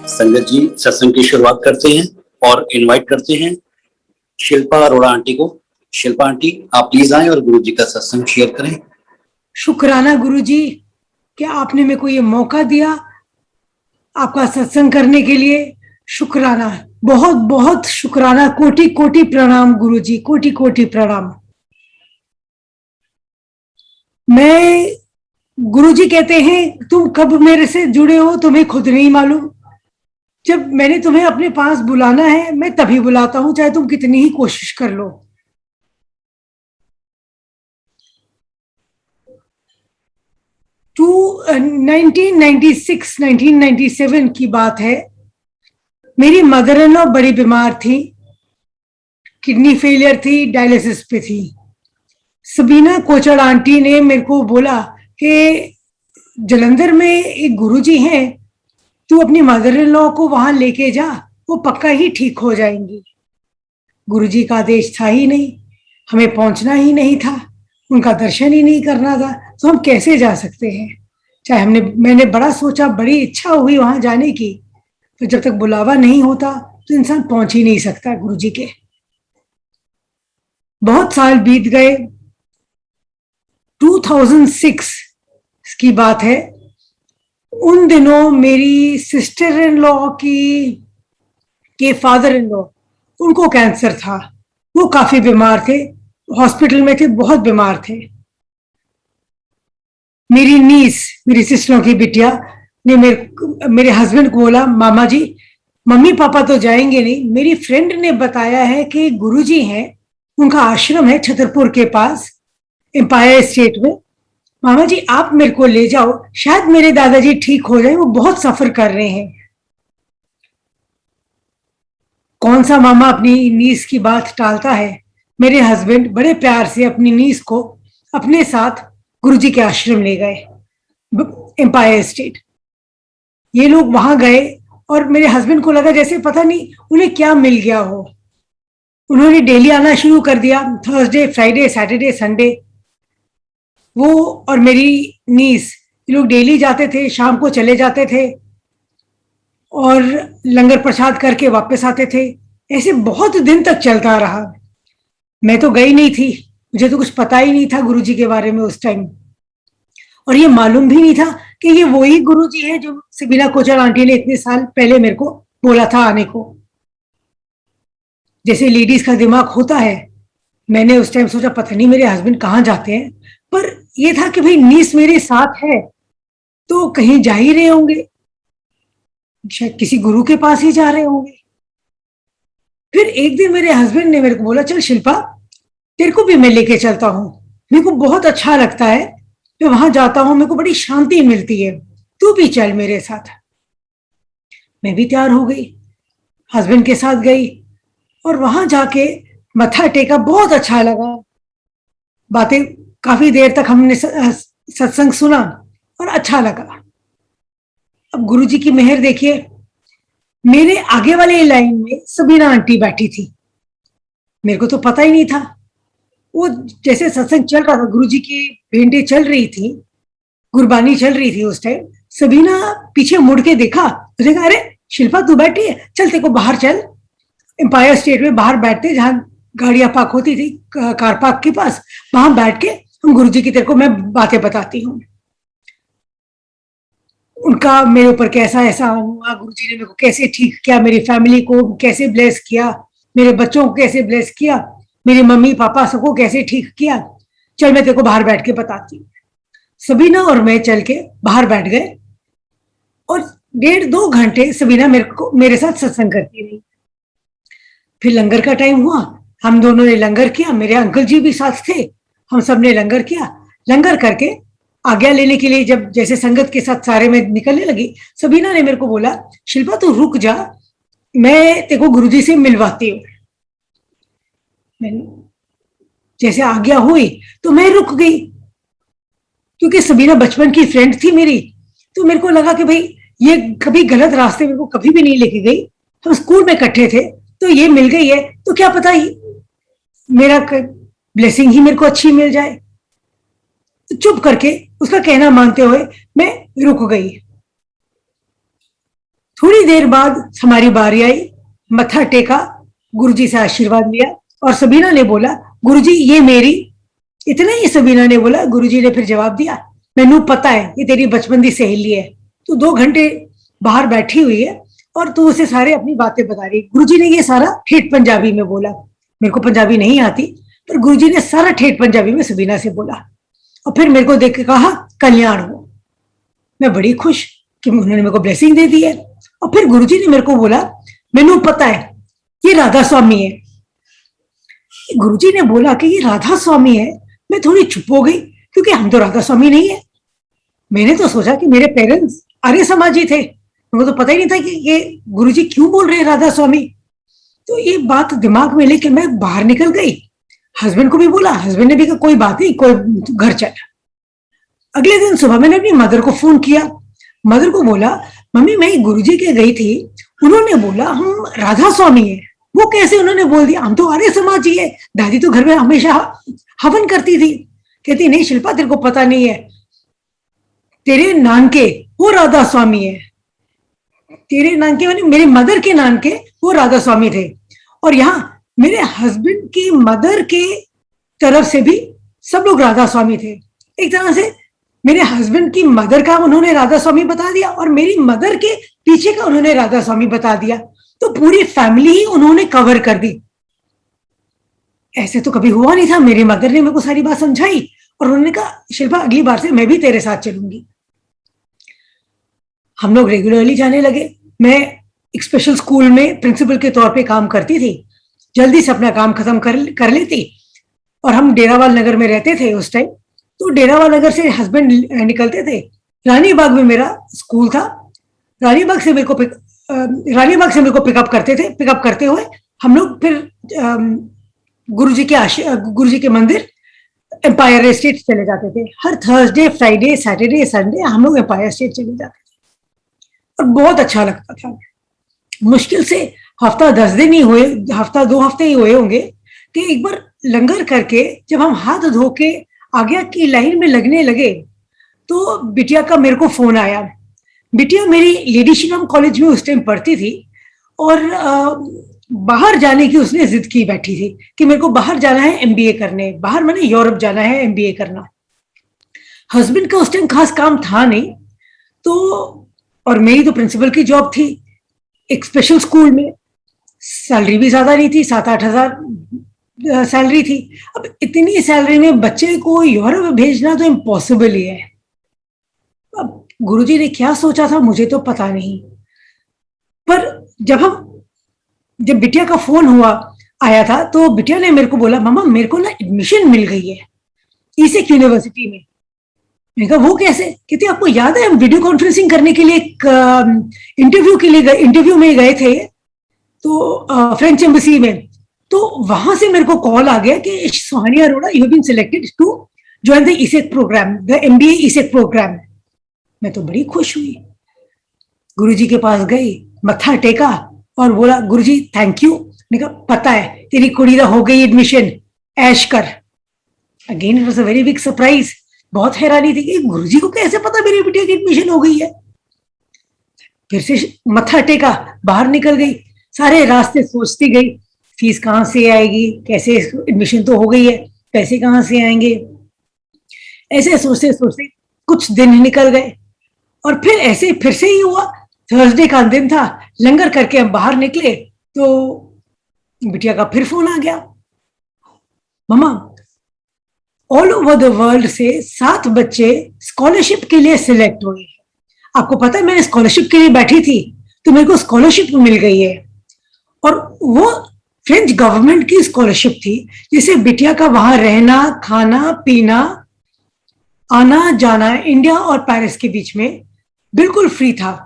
संगत जी सत्संग की शुरुआत करते हैं और इनवाइट करते हैं शिल्पा अरोड़ा आंटी को। शिल्पा आंटी आप प्लीज आएं और गुरु जी का सत्संग शेयर करें। शुक्राना गुरु जी, क्या आपने मेरे को ये मौका दिया आपका सत्संग करने के लिए। शुक्राना, बहुत बहुत शुक्राना, कोटि कोटि प्रणाम गुरु जी, कोटि कोटि प्रणाम। मैं, गुरु जी कहते हैं तुम कब मेरे से जुड़े हो तुम्हें खुद नहीं मालूम। जब मैंने तुम्हें अपने पास बुलाना है मैं तभी बुलाता हूं, चाहे तुम कितनी ही कोशिश कर लो। टू 1997 की बात है। मेरी मदर इन लॉ बड़ी बीमार थी, किडनी फेलियर थी, डायलिसिस पे थी। सबीना कोचड़ आंटी ने मेरे को बोला कि जलंधर में एक गुरुजी हैं, तू अपनी मदर इन लॉ को वहां लेके जा, वो पक्का ही ठीक हो जाएंगी। गुरुजी का आदेश था ही नहीं, हमें पहुंचना ही नहीं था, उनका दर्शन ही नहीं करना था, तो हम कैसे जा सकते हैं। चाहे मैंने बड़ा सोचा, बड़ी इच्छा हुई वहां जाने की, तो जब तक बुलावा नहीं होता तो इंसान पहुंच ही नहीं सकता गुरुजी के। बहुत साल बीत गए। 2006 की बात है। उन दिनों मेरी सिस्टर इन लॉ के फादर इन लॉ, उनको कैंसर था। वो काफी बीमार थे, हॉस्पिटल में थे, बहुत बीमार थे। मेरी नीस, मेरी सिस्टरों की बिटिया ने मेरे हस्बैंड को बोला, मामा जी मम्मी पापा तो जाएंगे नहीं, मेरी फ्रेंड ने बताया है कि गुरुजी हैं, उनका आश्रम है छतरपुर के पास एम्पायर स्टेट में, मामा जी आप मेरे को ले जाओ, शायद मेरे दादाजी ठीक हो जाए, वो बहुत सफर कर रहे हैं। कौन सा मामा अपनी नीस की बात टालता है। मेरे हस्बैंड बड़े प्यार से अपनी नीस को अपने साथ गुरुजी के आश्रम ले गए एम्पायर स्टेट। ये लोग वहां गए और मेरे हस्बैंड को लगा जैसे पता नहीं उन्हें क्या मिल गया हो। उन्होंने डेली आना शुरू कर दिया, थर्सडे फ्राइडे सैटरडे संडे। वो और मेरी नीस, ये लोग डेली जाते थे, शाम को चले जाते थे और लंगर प्रसाद करके वापस आते थे। ऐसे बहुत दिन तक चलता रहा। मैं तो गई नहीं थी, मुझे तो कुछ पता ही नहीं था गुरुजी के बारे में उस टाइम, और ये मालूम भी नहीं था कि ये वही गुरुजी है जो सबीना कोचर आंटी ने इतने साल पहले मेरे को बोला था आने को। जैसे लेडीज का दिमाग होता है, मैंने उस टाइम सोचा पता नहीं मेरे हस्बैंड कहाँ जाते हैं, पर यह था कि भाई नीस मेरे साथ है तो कहीं जा ही रहे होंगे, शायद किसी गुरु के पास ही जा रहे होंगे। फिर एक दिन मेरे हस्बैंड ने मेरे को बोला, चल शिल्पा तेरे को भी मैं लेके चलता हूँ, मेरे को बहुत अच्छा लगता है, मैं वहां जाता हूँ, मेरे को बड़ी शांति मिलती है, तू भी चल मेरे साथ। मैं भी तैयार हो गई, हस्बैंड के साथ गई और वहां जाके मत्था टेका, बहुत अच्छा लगा। बातें काफी देर तक हमने सत्संग सुना और अच्छा लगा। अब गुरुजी की मेहर देखिए, मेरे आगे वाले लाइन में सबीना आंटी बैठी थी। मेरे को तो पता ही नहीं था। वो जैसे सत्संग चल रहा था, गुरुजी की भेंटें चल रही थी, गुरबानी चल रही थी उस टाइम, सबीना पीछे मुड़ के देखा, देखा अरे शिल्पा तू बैठी है, चल तेरे को बाहर चल, एम्पायर स्टेट में बाहर बैठते जहां गाड़ियां पार्क होती थी कार पार्क के पास, वहां बैठ के हम गुरुजी की तेरे को मैं बातें बताती हूँ। उनका मेरे ऊपर कैसा एहसान हुआ, गुरुजी ने मेरे को कैसे ठीक किया, मेरी फैमिली को कैसे ब्लेस किया, मेरे बच्चों को कैसे ब्लेस किया, मेरे मम्मी पापा सबको कैसे ठीक किया, चल मैं तेरे को बाहर बैठ के बताती हूँ। सबीना और मैं चल के बाहर बैठ गए और 1.5-2 घंटे सबीना मेरे साथ सत्संग करती रही। फिर लंगर का टाइम हुआ, हम दोनों ने लंगर किया, मेरे अंकल जी भी साथ थे, हम सब ने लंगर किया। लंगर करके आज्ञा लेने के लिए जब जैसे संगत के साथ सारे में निकलने लगी, सबीना ने मेरे को बोला, शिल्पा तू रुक जा, मैं तेरे को गुरुजी से मिलवाती हूँ। जैसे आज्ञा हुई तो मैं रुक गई, क्योंकि सबीना बचपन की फ्रेंड थी मेरी, तो मेरे को लगा कि भाई ये कभी गलत रास्ते मेरे को कभी भी नहीं लेके गई, हम स्कूल में इकट्ठे थे, तो ये मिल गई है तो क्या पता ही मेरा ब्लेसिंग ही मेरे को अच्छी मिल जाए। तो चुप करके उसका कहना मानते हुए मैं रुक गई। थोड़ी देर बाद हमारी बारी आई, मत्था टेका, गुरुजी से आशीर्वाद लिया और सबीना ने बोला गुरुजी ये मेरी, इतना ही सबीना ने बोला। गुरुजी ने फिर जवाब दिया मैनू पता है ये तेरी बचपन की सहेली है, तू 2 घंटे बाहर बैठी हुई है और तू उसे सारे अपनी बातें बता रही। गुरुजी ने ये सारा ठेठ पंजाबी में बोला, मेरे को पंजाबी नहीं आती, पर गुरुजी ने सारा ठेठ पंजाबी में सबीना से बोला और फिर मेरे को देख के कहा कल्याण हो। मैं बड़ी खुश कि उन्होंने मेरे को ब्लेसिंग दे दी है। और फिर गुरुजी ने मेरे को बोला मैनू पता है ये राधा स्वामी है। गुरुजी ने बोला कि ये राधा स्वामी है, मैं थोड़ी चुप हो गई क्योंकि हम तो राधा स्वामी नहीं है। मैंने तो सोचा कि मेरे पेरेंट्स आर्य समाजी थे, मुझे तो पता ही नहीं था कि ये गुरुजी क्यों बोल रहे हैं राधा स्वामी। तो ये बात दिमाग में लेके मैं बाहर निकल गई, हस्बैंड को भी बोला, हस्बैंड ने भी कहा कोई बात नहीं, कोई घर चल। अगले दिन सुबह मैंने अपनी मदर को फोन किया, मदर को बोला मम्मी मैं गुरुजी के गई थी, उन्होंने बोला हम राधा स्वामी है। वो कैसे उन्होंने बोल दिया, हम तो आर्य समाजी है, दादी तो घर में हमेशा हवन करती थी। कहती नहीं शिल्पा तेरे को पता नहीं है, तेरे नानके वो राधा स्वामी है, तेरे नानके माने मेरे मदर के नानके वो राधा स्वामी थे। और यहाँ मेरे हस्बैंड की मदर के तरफ से भी सब लोग राधा स्वामी थे। एक तरह से मेरे हस्बैंड की मदर का उन्होंने राधा स्वामी बता दिया और मेरी मदर के पीछे का उन्होंने राधा स्वामी बता दिया, तो पूरी फैमिली ही उन्होंने कवर कर दी। ऐसे तो कभी हुआ नहीं था। मेरी मदर ने मेरे को सारी बात समझाई और उन्होंने कहा शिल्पा अगली बार से मैं भी तेरे साथ चलूंगी। हम लोग रेगुलरली जाने लगे। मैं एक स्पेशल स्कूल में प्रिंसिपल के तौर पे काम करती थी, जल्दी से अपना काम खत्म कर लेती। और हम डेरावाल नगर में रहते थे उस टाइम, तो डेरावाल नगर से हस्बैंड निकलते थे, रानी बाग में मेरा स्कूल था, रानी बाग से मेरे को पिकअप करते थे। पिकअप करते हुए हम लोग फिर गुरुजी के मंदिर एम्पायर स्टेट चले जाते थे। हर थर्सडे फ्राइडे सैटरडे संडे हम लोग एम्पायर स्टेट चले जाते थे और बहुत अच्छा लगता था। मुश्किल से हफ्ता 10 दिन ही हुए, हफ्ता 2 हफ्ते ही हुए होंगे कि एक बार लंगर करके जब हम हाथ धो के आज्ञा की लाइन में लगने लगे तो बिटिया का मेरे को फोन आया। बिटिया मेरी लेडी श्रीराम कॉलेज में उस टाइम पढ़ती थी और बाहर जाने की उसने जिद की बैठी थी कि मेरे को बाहर जाना है एमबीए करने, बाहर मैंने यूरोप जाना है एमबीए करना। हस्बैंड का उस टाइम खास काम था नहीं, तो और मेरी तो प्रिंसिपल की जॉब थी एक स्पेशल स्कूल में, सैलरी भी ज्यादा नहीं थी, 7-8 हजार सैलरी थी। अब इतनी सैलरी में बच्चे को यूरोप भेजना तो इम्पॉसिबल ही है। अब गुरुजी ने क्या सोचा था मुझे तो पता नहीं, पर जब बिटिया का फोन आया था तो बिटिया ने मेरे को बोला मम्मा मेरे को ना एडमिशन मिल गई है ईसेक यूनिवर्सिटी में। मैंने कहा वो कैसे? कहती आपको याद है हम वीडियो कॉन्फ्रेंसिंग करने के लिए एक इंटरव्यू में गए थे तो फ्रेंच एम्बेसी में, तो वहां से मेरे को कॉल आ गया कि Suhani Arora you have been selected to join the ISEC program, the MBA ISEC program. मैं तो बड़ी खुश हुई, गुरुजी के पास गई, मत्था टेका और बोला गुरुजी थैंक यू। मैंने कहा पता है तेरी कुड़ी दा हो गई एडमिशन, ऐश कर। Again it was a very big surprise. बहुत हैरानी थी कि गुरुजी को कैसे पता मेरी बिटिया की एडमिशन हो गई है। फिर से मत्था टेका, बाहर निकल गई, सारे रास्ते सोचती गई फीस कहाँ से आएगी, कैसे एडमिशन तो हो गई है, पैसे कहाँ से आएंगे। ऐसे सोचते सोचते कुछ दिन निकल गए और फिर से ही हुआ। थर्सडे का दिन था, लंगर करके हम बाहर निकले तो बिटिया का फिर फोन आ गया, मम्मा ऑल ओवर द वर्ल्ड से 7 बच्चे स्कॉलरशिप के लिए सिलेक्ट हुए हैं। आपको पता है मैंने स्कॉलरशिप के लिए बैठी थी तो मेरे को स्कॉलरशिप मिल गई है और वो फ्रेंच गवर्नमेंट की स्कॉलरशिप थी, जिसे बिटिया का वहां रहना खाना पीना आना जाना इंडिया और पेरिस के बीच में बिल्कुल फ्री था।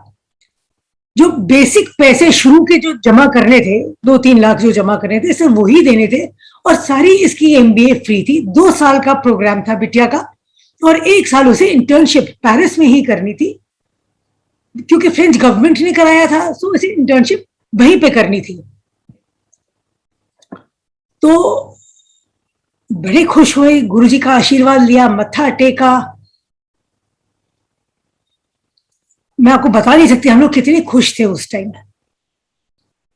जो बेसिक पैसे शुरू के जो जमा करने थे 2-3 लाख जो जमा करने थे सिर्फ वही देने थे और सारी इसकी एमबीए फ्री थी। 2 साल का प्रोग्राम था बिटिया का और 1 साल उसे इंटर्नशिप पेरिस में ही करनी थी क्योंकि फ्रेंच गवर्नमेंट ने कराया था, सो इसे इंटर्नशिप वहीं पे करनी थी। तो बड़े खुश हुए, गुरुजी का आशीर्वाद लिया, मत्था टेका। मैं आपको बता नहीं सकती हम लोग कितने खुश थे उस टाइम।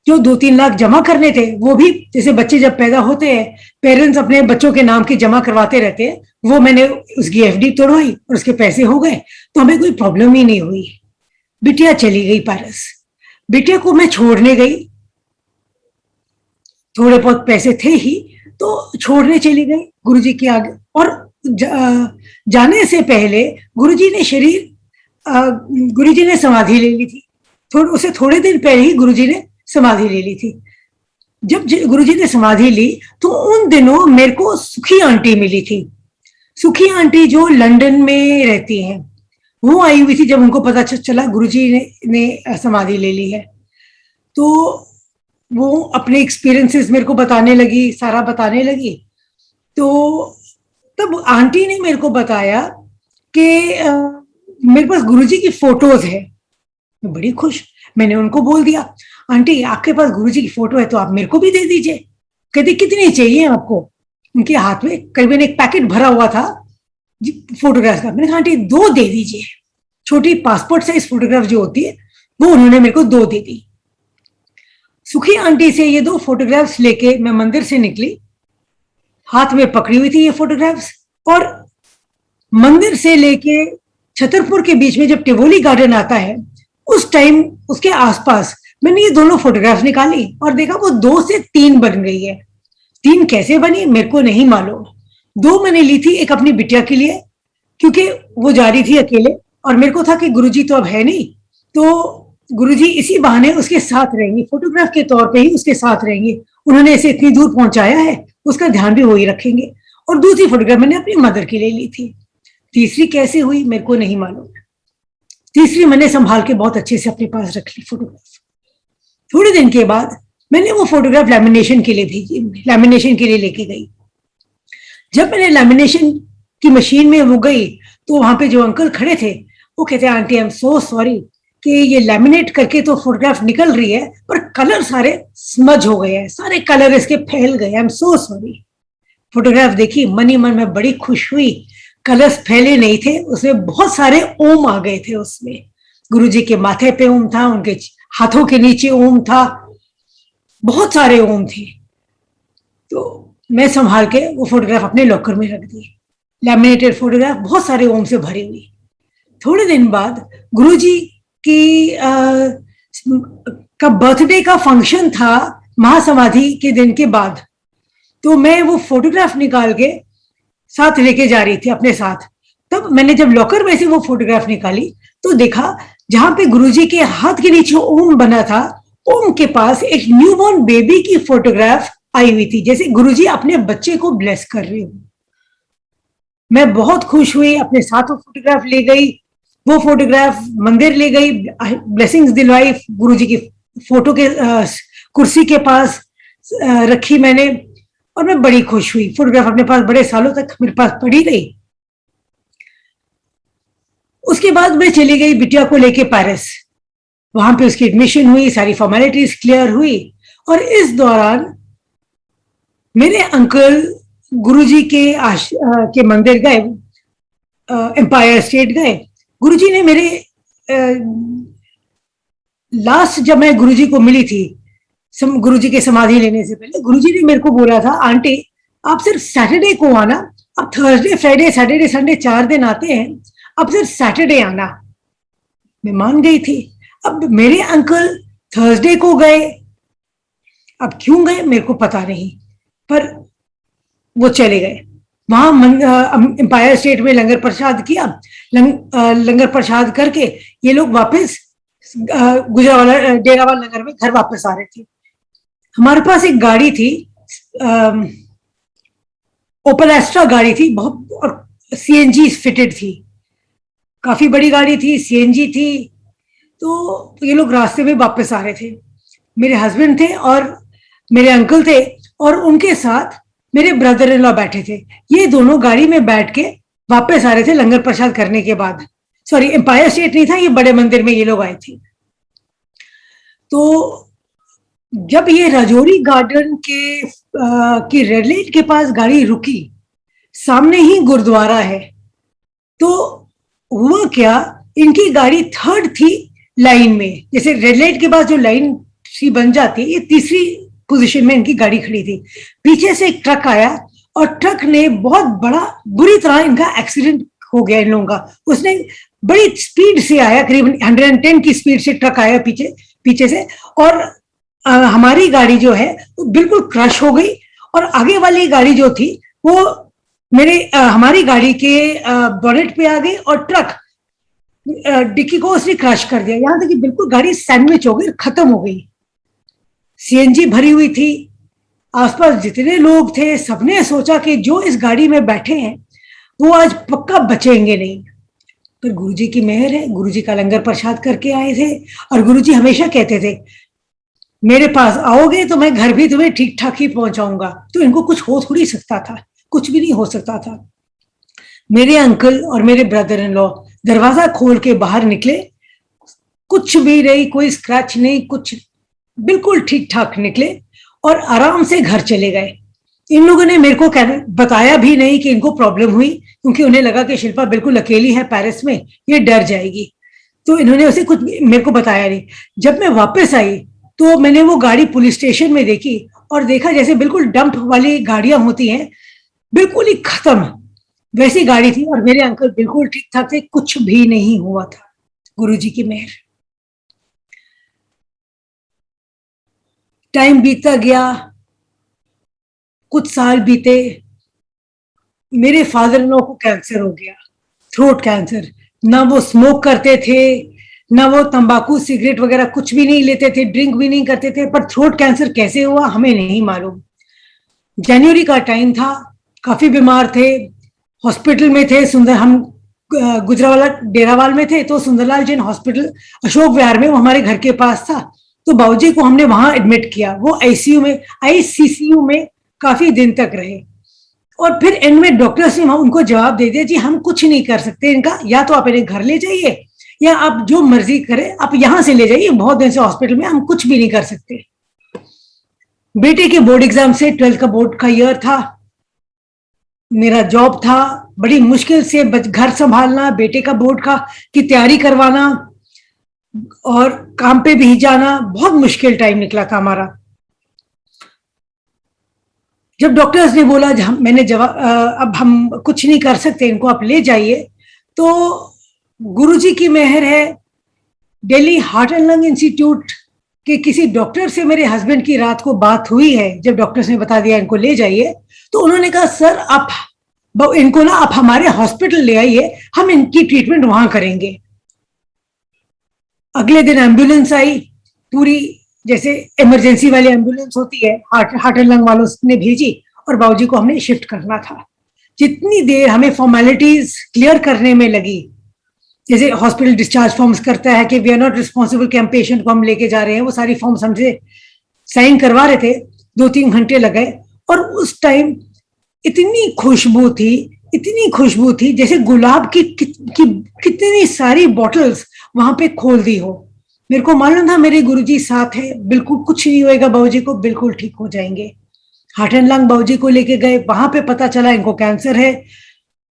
जो 2-3 लाख जमा करने थे वो भी जैसे बच्चे जब पैदा होते हैं पेरेंट्स अपने बच्चों के नाम की जमा करवाते रहते हैं, वो मैंने उसकी एफडी तोड़वाई और उसके पैसे हो गए, तो हमें कोई प्रॉब्लम ही नहीं हुई। बिटिया चली गई पेरिस, बिटिया को मैं छोड़ने गई, थोड़े बहुत पैसे थे ही तो छोड़ने चली गई गुरुजी के आगे। और जाने से पहले गुरुजी ने समाधि ले ली थी। उसे थोड़े दिन पहले ही गुरुजी ने समाधि ले ली थी। जब गुरुजी ने समाधि ली तो उन दिनों मेरे को सुखी आंटी मिली थी। सुखी आंटी जो लंदन में रहती हैं, वो आई हुई थी जब उनको पता चला गुरुजी ने समाधि ले ली है। तो वो अपने एक्सपीरियंसेस मेरे को बताने लगी, सारा बताने लगी। तो तब आंटी ने मेरे को बताया कि मेरे पास गुरुजी की फोटोज है। मैं बड़ी खुश, मैंने उनको बोल दिया आंटी आपके पास गुरुजी की फोटो है तो आप मेरे को भी दे दीजिए। कहती कितनी चाहिए आपको? उनके हाथ में करीबन एक पैकेट भरा हुआ था फोटोग्राफ का। मैंने कहा आंटी 2 दे दीजिए। छोटी पासपोर्ट साइज फोटोग्राफ जो होती है वो उन्होंने मेरे को 2 दे दी। सुखी आंटी से ये 2 फोटोग्राफ्स लेके मैं मंदिर से निकली, हाथ में पकड़ी हुई थी ये फोटोग्राफ्स। और मंदिर से लेके छतरपुर के बीच में जब टिवोली गार्डन आता है उस टाइम उसके आसपास मैंने ये दोनों फोटोग्राफ्स निकाली और देखा वो 2 से 3 बन गई है। 3 कैसे बनी मेरे को नहीं मालूम। 2 मैंने ली थी, एक अपनी बिटिया के लिए क्योंकि वो जा रही थी अकेले और मेरे को था कि गुरुजी तो अब है नहीं, तो गुरुजी इसी बहाने उसके साथ रहेंगे, फोटोग्राफ के तौर पे ही उसके साथ रहेंगे। उन्होंने इसे इतनी दूर पहुंचाया है, उसका ध्यान भी वो ही रखेंगे। और दूसरी फोटोग्राफ मैंने अपनी मदर के लिए ली थी। तीसरी कैसे हुई मेरे को नहीं मालूम। तीसरी मैंने संभाल के बहुत अच्छे से अपने पास रख ली फोटोग्राफ। थोड़े दिन के बाद मैंने वो फोटोग्राफ लैमिनेशन के लिए भेजी, लैमिनेशन के लिए लेके गई। जब मैंने लैमिनेशन की मशीन में वो गई तो वहां पे जो अंकल खड़े थे वो कहते हैं aunty I am so sorry कि ये लैमिनेट करके तो फोटोग्राफ निकल रही है पर कलर सारे स्मज हो गए हैं, सारे कलर इसके फैल गए, I am so sorry. Photograph देखी, मन ही मन में बड़ी खुश हुई। कलर्स फैले नहीं थे, उसमें बहुत सारे ओम आ गए थे। उसमें गुरुजी के माथे पे ओम था, उनके हाथों के नीचे ओम था, बहुत सारे ओम थे। तो मैं संभाल के वो फोटोग्राफ अपने लॉकर में रख दी। लैमिनेटेड फोटोग्राफ बहुत सारे ओम से भरी हुई। थोड़े दिन बाद गुरुजी की का बर्थडे का फंक्शन था महासमाधि के दिन के बाद, तो मैं वो फोटोग्राफ निकाल के साथ लेके जा रही थी अपने साथ। तब मैंने जब लॉकर में से वो फोटोग्राफ निकाली तो देखा जहां पे गुरुजी के हाथ के नीचे ओम बना था, ओम के पास एक न्यूबॉर्न बेबी की फोटोग्राफ आई हुई थी, जैसे गुरुजी अपने बच्चे को ब्लेस कर रहे हो। मैं बहुत खुश हुई, अपने साथ वो फोटोग्राफ ले गई। वो फोटोग्राफ मंदिर ले गई, ब्लेसिंग्स दिलवाई, गुरुजी की फोटो के कुर्सी के पास रखी मैंने और मैं बड़ी खुश हुई। फोटोग्राफ अपने पास बड़े सालों तक मेरे पास पड़ी रही। उसके बाद मैं चली गई बिटिया को लेके पेरिस। वहां पे उसकी एडमिशन हुई, सारी फॉर्मेलिटीज क्लियर हुई। और इस दौरान मेरे अंकल गुरुजी के मंदिर गए, एम्पायर स्टेट गए। गुरुजी ने मेरे लास्ट जब मैं गुरुजी को मिली थी गुरुजी के समाधि लेने से पहले, गुरुजी ने मेरे को बोला था आंटी आप सिर्फ सैटरडे को आना, अब थर्सडे फ्राइडे सैटरडे संडे 4 दिन आते हैं, अब सिर्फ सैटरडे आना। मैं मान गई थी। अब मेरे अंकल थर्सडे को गए, अब क्यों गए मेरे को पता नहीं, पर वो चले गए। वहां एम्पायर स्टेट में लंगर प्रसाद किया, लंगर प्रसाद करके ये लोग वापस गुजरावाला डेरावाला नगर में घर वापस आ रहे थे। हमारे पास एक गाड़ी थी, ओपल एस्ट्रा गाड़ी थी, बहुत, और सीएनजी फिटेड थी, काफी बड़ी गाड़ी थी, सीएनजी थी। तो ये लोग रास्ते में वापस आ रहे थे। मेरे हस्बैंड थे और मेरे अंकल थे और उनके साथ मेरे ब्रदर इन लॉ बैठे थे। ये दोनों गाड़ी में बैठ के वापस आ रहे थे लंगर प्रसाद करने के बाद। सॉरी, एम्पायर स्टेट नहीं था, ये बड़े मंदिर में ये लोग आए थे। तो जब ये राजौरी गार्डन की रेड लाइट के पास गाड़ी रुकी, सामने ही गुरुद्वारा है। तो हुआ क्या इनकी गाड़ी थर्ड थी लाइन में, जैसे रेड लाइट के बाद जो लाइन सी बन जाती है, ये तीसरी पोजीशन में इनकी गाड़ी खड़ी थी। पीछे से एक ट्रक आया और ट्रक ने बहुत बड़ा बुरी तरह इनका एक्सीडेंट हो गया इन लोगों का। उसने बड़ी स्पीड से आया, करीबन 110 की स्पीड से ट्रक आया पीछे से, और हमारी गाड़ी जो है वो बिल्कुल क्रश हो गई, और आगे वाली गाड़ी जो थी वो हमारी गाड़ी के बोनेट पे आ गई, और ट्रक डिक्की को उसने क्रश कर दिया, यहां तक कि बिल्कुल गाड़ी सैंडविच हो गई, खत्म हो गई। सीएनजी भरी हुई थी, आसपास जितने लोग थे सबने सोचा कि जो इस गाड़ी में बैठे हैं वो आज पक्का बचेंगे नहीं। पर गुरुजी की मेहर है, गुरुजी का लंगर प्रसाद करके आए थे, और गुरुजी हमेशा कहते थे मेरे पास आओगे तो मैं घर भी तुम्हें ठीक ठाक ही पहुंचाऊंगा। तो इनको कुछ हो थोड़ी सकता था, कुछ भी नहीं हो सकता था। मेरे अंकल और मेरे ब्रदर इन लॉ दरवाजा खोल के बाहर निकले, कुछ भी नहीं, कोई स्क्रैच नहीं, कुछ, बिल्कुल ठीक ठाक निकले और आराम से घर चले गए। इन लोगों ने मेरे को बताया भी नहीं कि इनको प्रॉब्लम हुई, क्योंकि उन्हें लगा कि शिल्पा बिल्कुल अकेली है पेरिस में, ये डर जाएगी, तो इन्होंने उसे कुछ मेरे को बताया नहीं। जब मैं वापस आई तो मैंने वो गाड़ी पुलिस स्टेशन में देखी और देखा जैसे बिल्कुल डंप वाली गाड़ियां होती हैं, बिल्कुल ही खत्म वैसी गाड़ी थी, और मेरे अंकल बिल्कुल ठीक ठाक थे, कुछ भी नहीं हुआ था, गुरुजी की मेहर। टाइम बीतता गया, कुछ साल बीते, मेरे फादर इन लॉ को कैंसर हो गया, थ्रोट कैंसर। ना वो स्मोक करते थे, ना वो तंबाकू सिगरेट वगैरह कुछ भी नहीं लेते थे, ड्रिंक भी नहीं करते थे, पर थ्रोट कैंसर कैसे हुआ हमें नहीं मालूम। जनवरी का टाइम था, काफी बीमार थे, हॉस्पिटल में थे। हम गुजरावाला डेरावाल में थे, तो सुंदरलाल जैन हॉस्पिटल अशोक विहार में, वो हमारे घर के पास था, तो बाबूजी को हमने वहां एडमिट किया। वो आईसीसीयू में काफी दिन तक रहे, और फिर इनमें डॉक्टर्स ने उनको जवाब दे दिया जी हम कुछ नहीं कर सकते इनका, या तो आप इन्हें घर ले जाइए या आप जो मर्जी करें, आप यहां से ले जाइए, बहुत दिन से हॉस्पिटल में, हम कुछ भी नहीं कर सकते। बेटे के बोर्ड एग्जाम से, 12th का बोर्ड का ईयर था, मेरा जॉब था, बड़ी मुश्किल से घर संभालना, बेटे का बोर्ड का की तैयारी करवाना और काम पे भी जाना, बहुत मुश्किल टाइम निकला था हमारा। जब डॉक्टर्स ने बोला मैंने जवाब अब हम कुछ नहीं कर सकते, इनको आप ले जाइए, तो गुरुजी की मेहर है, Delhi heart and lung institute के किसी डॉक्टर से मेरे हस्बैंड की रात को बात हुई है। जब डॉक्टर्स ने बता दिया इनको ले जाइए, तो उन्होंने कहा सर आप इनको ना आप हमारे हॉस्पिटल ले आइए, हम इनकी ट्रीटमेंट वहां करेंगे। अगले दिन एम्बुलेंस आई, पूरी जैसे इमरजेंसी वाली एम्बुलेंस होती है, हार्ट एंड लंग वालों ने भेजी, और बाबूजी को हमने शिफ्ट करना था। जितनी देर हमें फॉर्मेलिटीज क्लियर करने में लगी, जैसे हॉस्पिटल डिस्चार्ज फॉर्म्स करता है कि वी आर नॉट रिस्पॉन्सिबल कि हम पेशेंट को हम लेके जा रहे हैं, वो सारी फॉर्म्स हमसे साइन करवा रहे थे, 2-3 घंटे लगे। और उस टाइम इतनी खुशबू थी जैसे गुलाब की कितनी सारी बॉटल्स वहां पे खोल दी हो। मेरे को मालूम था मेरे गुरुजी साथ है, बिल्कुल कुछ नहीं होएगा, बाबूजी को बिल्कुल ठीक हो जाएंगे। हार्ट एंड लंग बाबूजी को लेके गए, वहां पे पता चला इनको कैंसर है।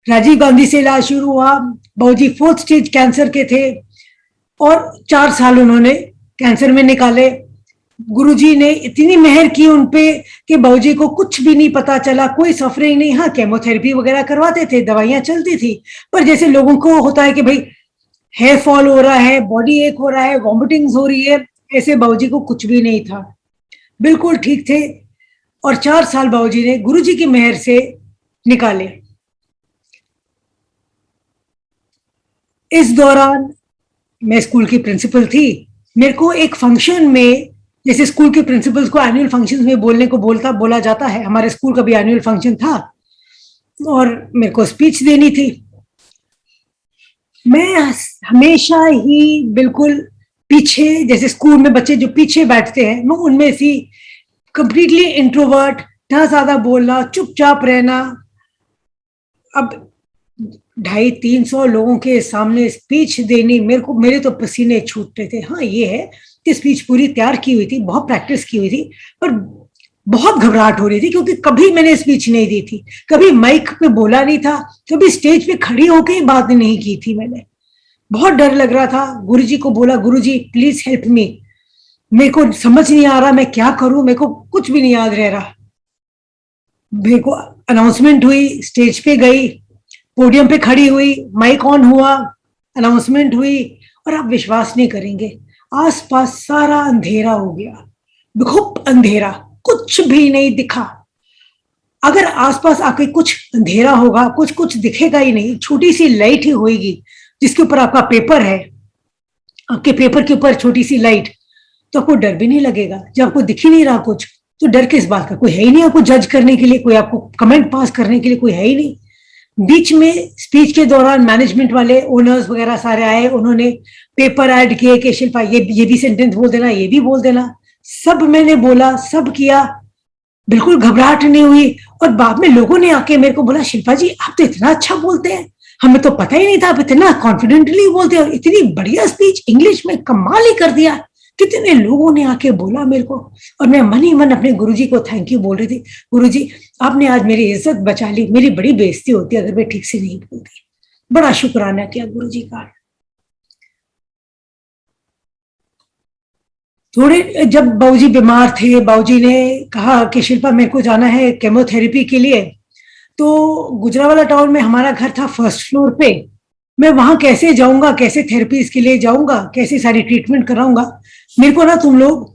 राजीव गांधी से इलाज शुरू हुआ, बाबूजी 4th स्टेज कैंसर के थे, और 4 साल उन्होंने कैंसर में निकाले। गुरुजी ने इतनी मेहर की उनपे कि बाबूजी को कुछ भी नहीं पता चला, कोई सफरिंग नहीं। हाँ, केमोथेरेपी वगैरह करवाते थे, दवाइयां चलती थी, पर जैसे लोगों को होता है कि भाई हेयर फॉल हो रहा है, बॉडी एक हो रहा है, वॉमिटिंग्स हो रही है, ऐसे बाबूजी को कुछ भी नहीं था, बिल्कुल ठीक थे। और 4 साल बाबूजी ने गुरुजी की मेहर से निकाले। इस दौरान मैं स्कूल की प्रिंसिपल थी, मेरे को एक फंक्शन में, जैसे स्कूल के प्रिंसिपल्स को एनुअल फंक्शंस में बोलने को बोला जाता है, हमारे स्कूल का भी एनुअल फंक्शन था और मेरे को स्पीच देनी थी। मैं हमेशा ही बिल्कुल पीछे, जैसे स्कूल में बच्चे जो पीछे बैठते हैं, मैं उनमें से कंप्लीटली इंट्रोवर्ट, ना ज्यादा बोलना, चुपचाप रहना। अब 250-300 लोगों के सामने स्पीच देनी, मेरे तो पसीने छूटते थे। हाँ, ये है कि स्पीच पूरी तैयार की हुई थी, बहुत प्रैक्टिस की हुई थी, पर बहुत घबराहट हो रही थी, क्योंकि कभी मैंने स्पीच नहीं दी थी, कभी माइक पे बोला नहीं था, कभी स्टेज पे खड़ी होकर बात नहीं की थी मैंने। बहुत डर लग रहा था। गुरुजी को बोला, गुरुजी प्लीज हेल्प मी, मेरे को समझ नहीं आ रहा मैं क्या करूं, मेरे को कुछ भी नहीं याद रह रहा। मेरे को अनाउंसमेंट हुई, स्टेज पे गई, पोडियम पे खड़ी हुई, माइक ऑन हुआ, अनाउंसमेंट हुई, और आप विश्वास नहीं करेंगे, आसपास सारा अंधेरा हो गया, खूब अंधेरा, कुछ भी नहीं दिखा। अगर आसपास आके कुछ अंधेरा होगा, कुछ कुछ दिखेगा ही नहीं, छोटी सी लाइट ही होगी जिसके ऊपर आपका पेपर है, आपके पेपर के ऊपर छोटी सी लाइट, तो आपको डर भी नहीं लगेगा। जब आपको दिख ही नहीं रहा कुछ, तो डर किस बात का, कोई है ही नहीं आपको जज करने के लिए, कोई आपको कमेंट पास करने के लिए कोई है ही नहीं। बीच में स्पीच के दौरान मैनेजमेंट वाले ओनर्स वगैरह सारे आए, उन्होंने पेपर ऐड किए कि शिल्पा ये भी सेंटेंस बोल देना, ये भी बोल देना। सब मैंने बोला, सब किया, बिल्कुल घबराहट नहीं हुई। और बाद में लोगों ने आके मेरे को बोला, शिल्पा जी आप तो इतना अच्छा बोलते हैं, हमें तो पता ही नहीं था आप इतना कॉन्फिडेंटली बोलते हैं, और इतनी बढ़िया स्पीच इंग्लिश में कमाल ही कर दिया। कितने लोगों ने आके बोला मेरे को, और मैं मन ही मन अपने गुरुजी को थैंक यू बोल रही थी, गुरुजी आपने आज मेरी इज्जत बचा ली, मेरी बड़ी बेइज्जती होती अगर मैं ठीक से नहीं बोलती। बड़ा शुक्राना किया गुरुजी का। थोड़े जब बाबूजी बीमार थे, बाबूजी ने कहा कि शिल्पा मेरे को जाना है केमोथेरेपी के लिए, तो गुजरावाला टाउन में हमारा घर था फर्स्ट फ्लोर पे, मैं वहां कैसे जाऊंगा, कैसे थेरेपीज के लिए जाऊंगा, कैसे सारी ट्रीटमेंट कराऊंगा, मेरे को ना तुम लोग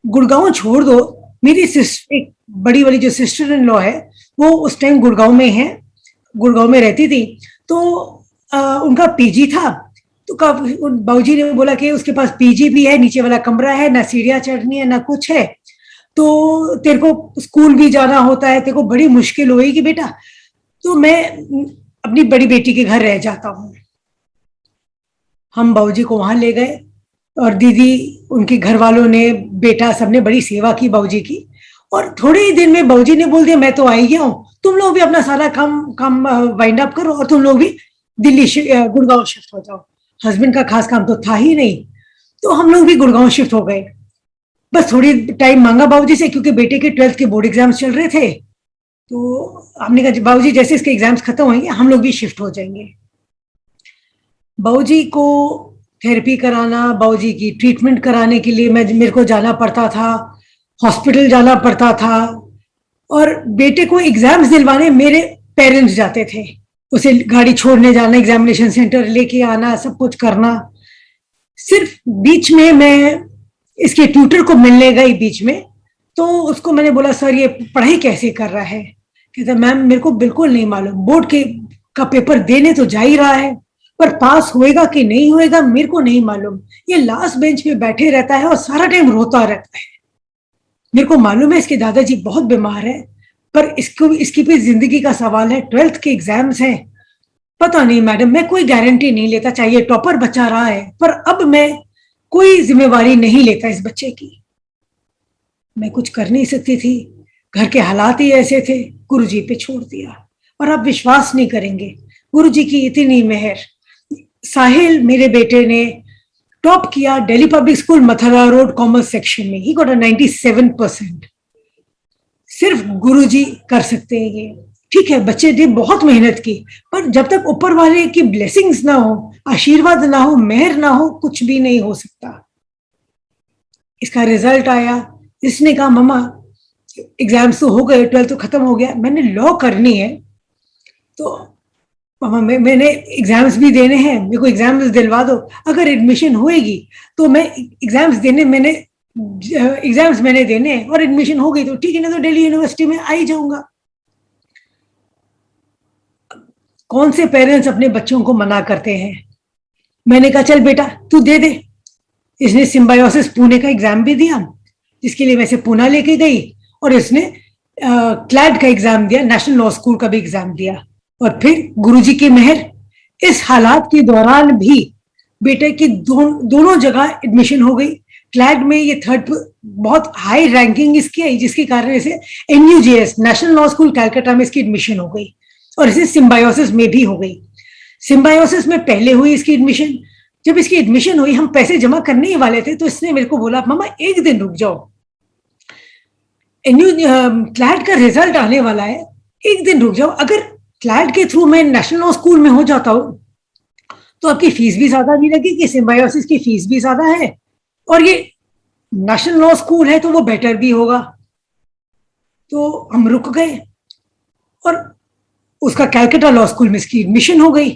गुड़गांव छोड़ दो। मेरी सिस्टर, एक बड़ी वाली जो सिस्टर इन लॉ है, वो उस टाइम गुड़गांव में है, गुड़गांव में रहती थी, तो उनका पीजी था, तो बाबूजी ने बोला कि उसके पास पीजी भी है, नीचे वाला कमरा है, ना सीढ़ियां चढ़नी है ना कुछ है, तो तेरे को स्कूल भी जाना होता है, तेरे को बड़ी मुश्किल होगी बेटा, तो मैं अपनी बड़ी बेटी के घर रह जाता हूँ। हम बाबूजी को वहां ले गए, और दीदी, उनके घर वालों ने, बेटा, सबने बड़ी सेवा की बाबूजी की, और थोड़े ही दिन में बाबूजी ने बोल दिया मैं तो आ ही गया हूँ, तुम लोग भी अपना सारा काम वाइंड अप करो, और तुम लोग भी दिल्ली गुड़गांव शिफ्ट हो जाओ। हस्बैंड का खास काम तो था ही नहीं, तो हम लोग भी गुड़गांव शिफ्ट हो गए। बस थोड़ी टाइम मांगा बाबूजी से, क्योंकि बेटे के 12th के बोर्ड एग्जाम्स चल रहे थे, तो हमने कहा बाबूजी जैसे इसके एग्जाम्स खत्म होंगे हम लोग भी शिफ्ट हो जाएंगे। बाबूजी को थेरेपी कराना, बाबूजी की ट्रीटमेंट कराने के लिए मेरे को जाना पड़ता था, हॉस्पिटल जाना पड़ता था, और बेटे को एग्जाम्स दिलवाने मेरे पेरेंट्स जाते थे, उसे गाड़ी छोड़ने जाना, एग्जामिनेशन सेंटर लेके आना, सब कुछ करना। सिर्फ बीच में मैं इसके ट्यूटर को मिलने गई बीच में, तो उसको मैंने बोला सर ये पढ़ाई कैसे कर रहा है, कहता मैम मेरे को बिल्कुल नहीं मालूम, बोर्ड के का पेपर देने तो जा ही रहा है, पर पास होएगा कि नहीं होएगा मेरे को नहीं मालूम, ये लास्ट बेंच पे बैठे रहता है और सारा टाइम रोता रहता है। मेरे को मालूम है इसके दादाजी बहुत बीमार है, पर इसकी भी जिंदगी का सवाल है, 12th के एग्जाम्स हैं, पता नहीं मैडम, मैं कोई गारंटी नहीं लेता, चाहिए टॉपर बच्चा रहा है, पर अब मैं कोई जिम्मेवारी नहीं लेता इस बच्चे की, मैं कुछ कर नहीं सकती थी, घर के हालात ही ऐसे थे, गुरुजी पे छोड़ दिया। और आप विश्वास नहीं करेंगे, गुरुजी की इतनी मेहर, साहिल मेरे बेटे ने टॉप किया Delhi public school Mathura road commerce section में, ही गॉट अ 97%। सिर्फ गुरुजी कर सकते हैं ये, ठीक है बच्चे ने बहुत मेहनत की, पर जब तक ऊपर वाले की ब्लेसिंग्स ना हो, आशीर्वाद ना हो, मेहर ना हो, कुछ भी नहीं हो सकता। इसका रिजल्ट आया, इसने कहा मम्मा एग्जाम्स तो हो गए, 12th तो खत्म हो गया, मैंने लॉ करनी है, तो मामा मैंने एग्जाम्स भी देने हैं, मेरे को एग्जाम्स दिलवा दो, अगर एडमिशन होएगी तो मैं एग्जाम्स मैंने देने हैं, और एडमिशन हो गई तो ठीक है, ना तो दिल्ली यूनिवर्सिटी में आ ही जाऊंगा। कौन से पेरेंट्स अपने बच्चों को मना करते हैं। मैंने कहा चल बेटा तू दे दे। इसने सिम्बायोसिस पुणे का एग्जाम भी दिया, जिसके लिए वैसे पुणे लेके गई, और इसने क्लैड का एग्जाम दिया, नेशनल लॉ स्कूल का भी एग्जाम दिया, और फिर गुरुजी की मेहर, इस हालात के दौरान भी बेटे की दोनों जगह एडमिशन हो गई। क्लैड में ये थर्ड, बहुत हाई रैंकिंग इसकी आई, जिसके कारण इसे NUJS national law school Calcutta में इसकी एडमिशन हो गई, और इसे सिम्बायोसिस में भी हो गई। सिम्बायोसिस में पहले हुई इसकी एडमिशन, जब इसकी एडमिशन हुई हम पैसे जमा करने ही वाले थे, तो इसने मेरे को बोला मामा एक दिन रुक जाओ, क्लैड का रिजल्ट आने वाला है, एक दिन रुक जाओ, अगर क्लैड के थ्रू मैं नेशनल लॉ स्कूल में हो जाता हूँ तो आपकी फीस भी ज्यादा नहीं लगेगी, सिम्बायोसिस की फीस भी ज्यादा है, और ये नेशनल लॉ स्कूल है तो वो बेटर भी होगा। तो हम रुक गए और उसका कैलकाटा लॉ स्कूल में इसकी एडमिशन हो गई।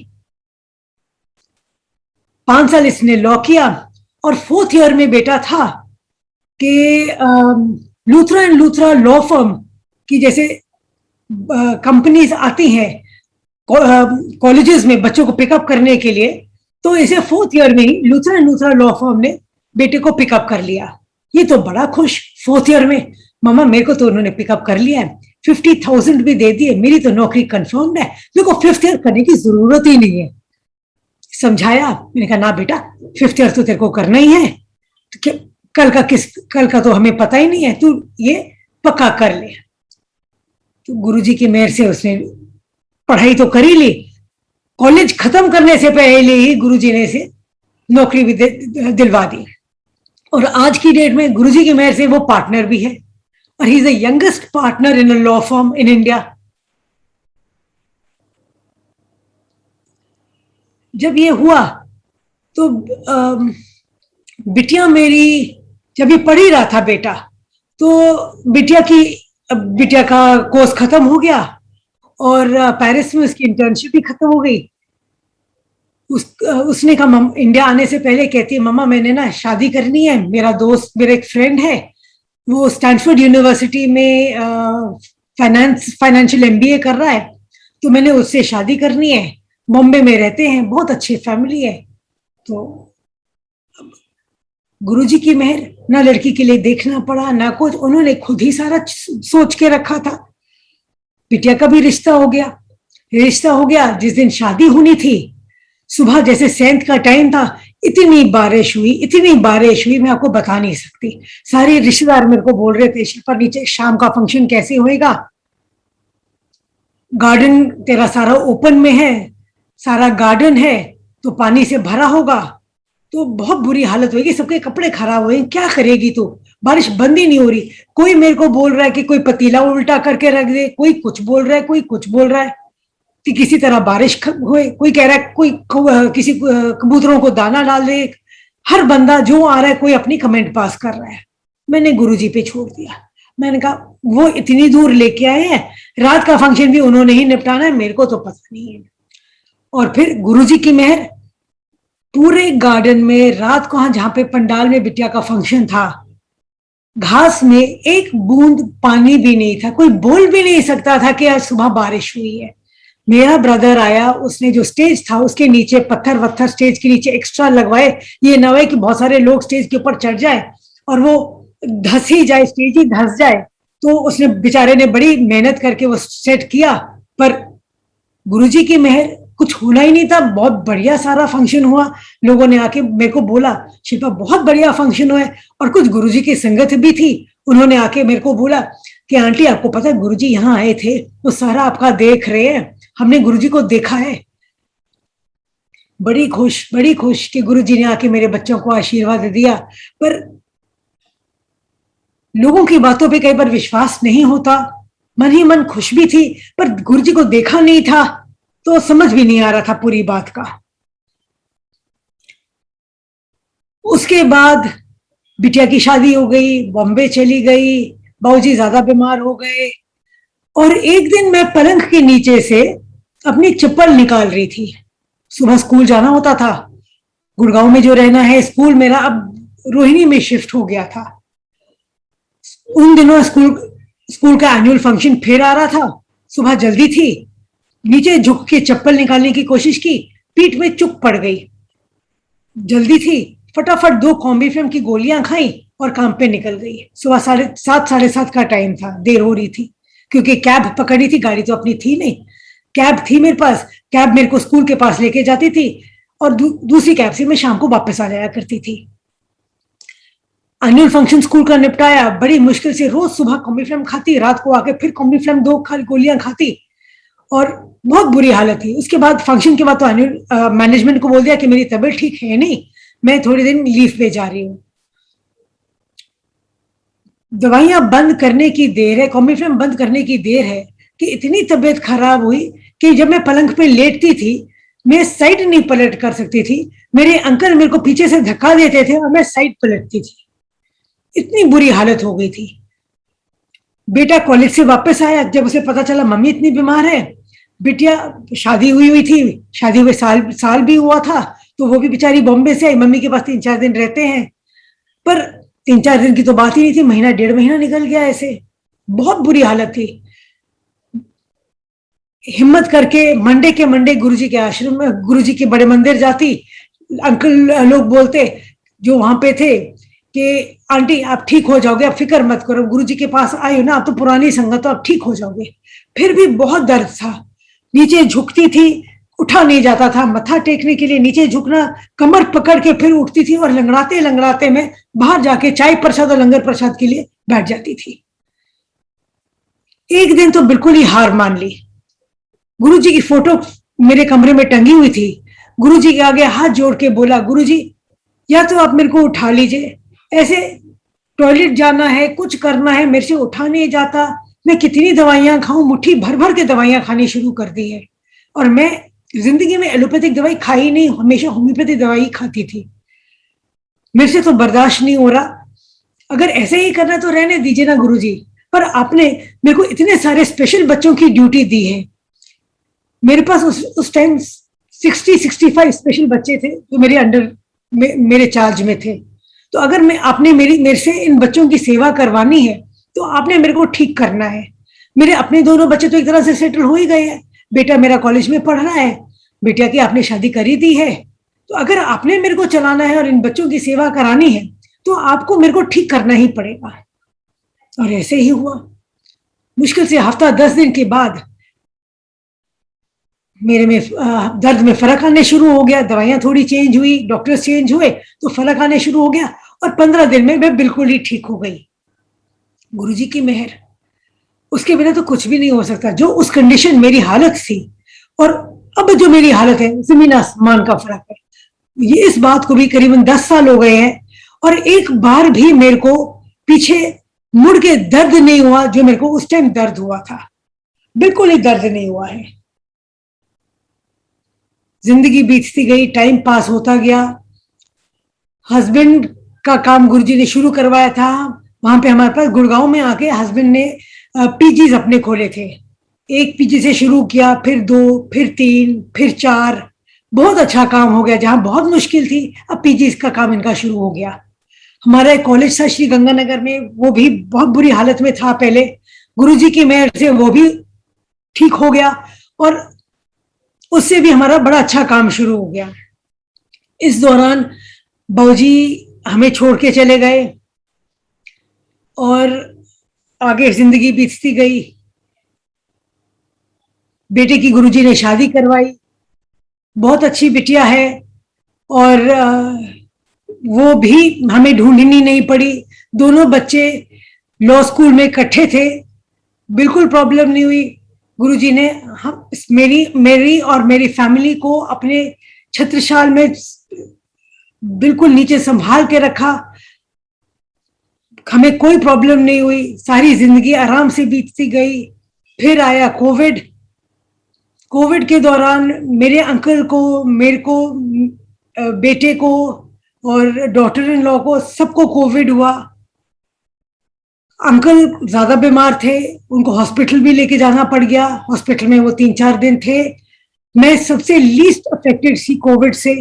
5 साल इसने लॉ किया और 4th ईयर में बेटा था कि Luthra and Luthra law firm की जैसे कंपनीज आती हैं कॉलेजेस में बच्चों को पिकअप करने के लिए, तो इसे 4th ईयर में ही Luthra and Luthra law firm ने बेटे को पिकअप कर लिया। ये तो बड़ा खुश 4th ईयर में, मामा मेरे को तो उन्होंने पिकअप कर लिया है, 50,000 भी दे दिए, मेरी तो नौकरी कंफर्म्ड है, मेरे को 5th ईयर करने की जरूरत ही नहीं है। समझाया, मैंने कहा ना बेटा 5th ईयर तो तेरे को करना ही है, तो कल का तो हमें पता ही नहीं है, तू ये पक्का कर ले। तो गुरुजी की मेहर से उसने पढ़ाई तो कर ही ली, कॉलेज खत्म करने से पहले ही गुरुजी ने इसे नौकरी भी दिलवा दी, और आज की डेट में गुरुजी की मेहर से वो पार्टनर भी है, और he is the youngest partner in a law firm in India. जब ये हुआ तो बिटिया मेरी, जब ये पढ़ ही रहा था बेटा, तो बिटिया का कोर्स खत्म हो गया और पेरिस में उसकी इंटर्नशिप भी खत्म हो गई। उसने कहा इंडिया आने से पहले कहती है मम्मा मैंने ना शादी करनी है, मेरा एक फ्रेंड है, वो स्टैनफोर्ड यूनिवर्सिटी में फाइनेंशियल एमबीए कर रहा है, तो मैंने उससे शादी करनी है, बॉम्बे में रहते हैं, बहुत अच्छी फैमिली है। तो गुरुजी की मेहर, ना लड़की के लिए देखना पड़ा ना कुछ, उन्होंने खुद ही सारा सोच के रखा था। बिटिया का भी रिश्ता हो गया। जिस दिन शादी होनी थी, सुबह जैसे 7th का टाइम था, इतनी बारिश हुई मैं आपको बता नहीं सकती। सारे रिश्तेदार मेरे को बोल रहे थे शिल्पा नीचे शाम का फंक्शन कैसे होएगा, गार्डन तेरा सारा ओपन में है, सारा गार्डन है तो पानी से भरा होगा, तो बहुत बुरी हालत होगी, सबके कपड़े खराब हुए, क्या करेगी तू, बारिश बंद ही नहीं हो रही। कोई मेरे को बोल रहा है कि कोई पतीला उल्टा करके रख दे, कोई कुछ बोल रहा है कि किसी तरह बारिश होए, कोई कह रहा है कोई किसी कबूतरों को दाना डाल दे। हर बंदा जो आ रहा है कोई अपनी कमेंट पास कर रहा है। मैंने गुरुजी पे छोड़ दिया, मैंने कहा वो इतनी दूर लेके आए हैं, रात का फंक्शन भी उन्होंने ही निपटाना है, मेरे को तो पता नहीं है। और फिर गुरुजी की मेहर, पूरे गार्डन में रात को जहां पे पंडाल में बिटिया का फंक्शन था, घास में एक बूंद पानी भी नहीं था, कोई बोल भी नहीं सकता था कि आज सुबह बारिश हुई है। मेरा ब्रदर आया, उसने जो स्टेज था उसके नीचे पत्थर वत्थर स्टेज के नीचे एक्स्ट्रा लगवाए, ये ना हो कि बहुत सारे लोग स्टेज के ऊपर चढ़ जाए और वो धस ही जाए, स्टेज ही धस जाए। तो उसने बेचारे ने बड़ी मेहनत करके वो सेट किया, पर गुरुजी की मेहर, कुछ होना ही नहीं था, बहुत बढ़िया सारा फंक्शन हुआ। लोगों ने आके मेरे को बोला शिल्पा बहुत बढ़िया फंक्शन हुआ है, और कुछ गुरुजी की संगत भी थी, उन्होंने आके मेरे को बोला कि आंटी आपको पता है गुरुजी यहाँ आए थे, वो सारा आपका देख रहे हैं, हमने गुरुजी को देखा है। बड़ी खुश कि गुरुजी ने आके मेरे बच्चों को आशीर्वाद दिया। पर लोगों की बातों पे कई बार विश्वास नहीं होता, मन ही मन खुश भी थी, पर गुरुजी को देखा नहीं था तो समझ भी नहीं आ रहा था पूरी बात का। उसके बाद बिटिया की शादी हो गई, बॉम्बे चली गई, बाबूजी ज्यादा बीमार हो गए, और एक दिन मैं पलंग के नीचे से अपनी चप्पल निकाल रही थी। सुबह स्कूल जाना होता था, गुड़गांव में जो रहना है, स्कूल मेरा अब रोहिणी में शिफ्ट हो गया था। उन दिनों स्कूल का एनुअल फंक्शन फिर आ रहा था, सुबह जल्दी थी, नीचे झुक के चप्पल निकालने की कोशिश की, पीठ में चुप पड़ गई। जल्दी थी, फटाफट 2 कॉम्बीफ्लेम की गोलियां खाई और काम पे निकल गई। सुबह 7:30 7:30 का टाइम था, देर हो रही थी, क्योंकि कैब पकड़ी थी, गाड़ी तो अपनी थी नहीं, कैब थी मेरे पास, कैब मेरे को स्कूल के पास लेके जाती थी, और दूसरी कैब से मैं शाम को वापस आ जाया करती थी। एनुअल फंक्शन स्कूल का निपटाया, बड़ी मुश्किल से रोज सुबह कॉम्बीफ्लेम खाती, रात को आके फिर कॉम्बीफ्लेम 2 गोलियां खाती, और बहुत बुरी हालत थी। उसके बाद फंक्शन के बाद तो मैनेजमेंट को बोल दिया कि मेरी तबीयत ठीक है नहीं, मैं थोड़ी दिन लीव पे जा रही हूँ। दवाइयां बंद करने की देर है, कॉम्बीफ्लेम बंद करने की देर है, कि इतनी तबीयत खराब हुई कि जब मैं पलंग पे लेटती थी मैं साइड नहीं पलट कर सकती थी। मेरे अंकल मेरे को पीछे से धक्का देते थे और मैं साइड पलटती थी। इतनी बुरी हालत हो गई थी। बेटा कॉलेज से वापस आया, जब उसे पता चला मम्मी इतनी बीमार है। बिटिया शादी हुई थी, शादी हुए साल भी हुआ था, तो वो भी बेचारी बॉम्बे से आई। मम्मी के पास 3-4 दिन रहते हैं, पर 3-4 दिन की तो बात ही नहीं थी, महीना 1.5 महीना निकल गया ऐसे। बहुत बुरी हालत थी। हिम्मत करके मंडे के मंडे गुरुजी के आश्रम में, गुरुजी के बड़े मंदिर जाती। अंकल लोग बोलते जो वहां पे थे कि आंटी आप ठीक हो जाओगे, आप फिक्र मत करो, गुरुजी के पास आई हो ना, आप तो पुरानी संगत हो, आप ठीक हो जाओगे। फिर भी बहुत दर्द था। नीचे झुकती थी, उठा नहीं जाता था। मत्था टेकने के लिए नीचे झुकना, कमर पकड़ के फिर उठती थी और लंगड़ाते लंगड़ाते मैं बाहर जाके चाय प्रसाद और लंगर प्रसाद के लिए बैठ जाती थी। एक दिन तो बिल्कुल ही हार मान ली। गुरुजी की फोटो मेरे कमरे में टंगी हुई थी। गुरुजी के आगे हाथ जोड़ के बोला, गुरुजी या तो आप मेरे को उठा लीजिए, ऐसे टॉयलेट जाना है, कुछ करना है, मेरे से उठा नहीं जाता। मैं कितनी दवाइयां खाऊं, मुट्ठी भर भर के दवाइयां खानी शुरू कर दी है। और मैं जिंदगी में एलोपैथिक दवाई खाई नहीं, हमेशा होम्योपैथिक दवाई खाती थी। मेरे से तो बर्दाश्त नहीं हो रहा। अगर ऐसे ही करना तो रहने दीजिए ना गुरुजी, पर आपने मेरे को इतने सारे स्पेशल बच्चों की ड्यूटी दी है। मेरे पास उस टाइम 60-65 स्पेशल बच्चे थे जो मेरे अंडर मेरे चार्ज में थे। तो अगर आपने मेरे से इन बच्चों की सेवा करवानी है तो आपने मेरे को ठीक करना है। मेरे अपने दोनों बच्चे तो एक तरह से सेटल हो ही गए हैं। बेटा मेरा कॉलेज में पढ़ रहा है, बेटा की आपने शादी करी दी है। तो अगर आपने मेरे को चलाना है और इन बच्चों की सेवा करानी है तो आपको मेरे को ठीक करना ही पड़ेगा। और ऐसे ही हुआ। मुश्किल से हफ्ता 10 दिन के बाद मेरे में दर्द में फर्क आने शुरू हो गया। दवाइयां थोड़ी चेंज हुई, डॉक्टर्स चेंज हुए, तो फर्क आने शुरू हो गया और 15 दिन में मैं बिल्कुल ही ठीक हो गई। गुरुजी की मेहर, उसके बिना तो कुछ भी नहीं हो सकता। जो उस कंडीशन मेरी हालत थी और अब जो मेरी हालत है, जमीन आसमान का फर्क है। ये इस बात को भी करीबन 10 साल हो गए हैं और एक बार भी मेरे को पीछे मुड़ के दर्द नहीं हुआ जो मेरे को उस टाइम दर्द हुआ था। बिल्कुल ही दर्द नहीं हुआ है। जिंदगी बीतती गई, टाइम पास होता गया। हस्बैंड का काम गुरुजी ने शुरू करवाया था। वहां पे हमारे पास गुड़गांव में आके हस्बैंड ने पीजीज अपने खोले थे। एक पीजी से शुरू किया, फिर 2, फिर 3, फिर 4। बहुत अच्छा काम हो गया। जहां बहुत मुश्किल थी, अब पीजीज का काम इनका शुरू हो गया। हमारा एक कॉलेज था श्री गंगानगर में, वो भी बहुत बुरी हालत में था पहले। गुरुजी की मेहर से वो भी ठीक हो गया और उससे भी हमारा बड़ा अच्छा काम शुरू हो गया। इस दौरान बाबूजी हमें छोड़ के चले गए और आगे जिंदगी बीतती गई। बेटे की गुरुजी ने शादी करवाई। बहुत अच्छी बिटिया है और वो भी हमें ढूंढनी नहीं पड़ी। दोनों बच्चे लॉ स्कूल में इकट्ठे थे, बिल्कुल प्रॉब्लम नहीं हुई। गुरुजी ने हम मेरी और मेरी फैमिली को अपने छत्रछाल में बिल्कुल नीचे संभाल के रखा। हमें कोई प्रॉब्लम नहीं हुई। सारी जिंदगी आराम से बीतती गई। फिर आया कोविड। कोविड के दौरान मेरे अंकल को, मेरे को, बेटे को और डॉटर इन लॉ को सबको कोविड हुआ। अंकल ज्यादा बीमार थे, उनको हॉस्पिटल भी लेके जाना पड़ गया। हॉस्पिटल में वो 3-4 दिन थे। मैं सबसे लीस्ट अफेक्टेड थी कोविड से।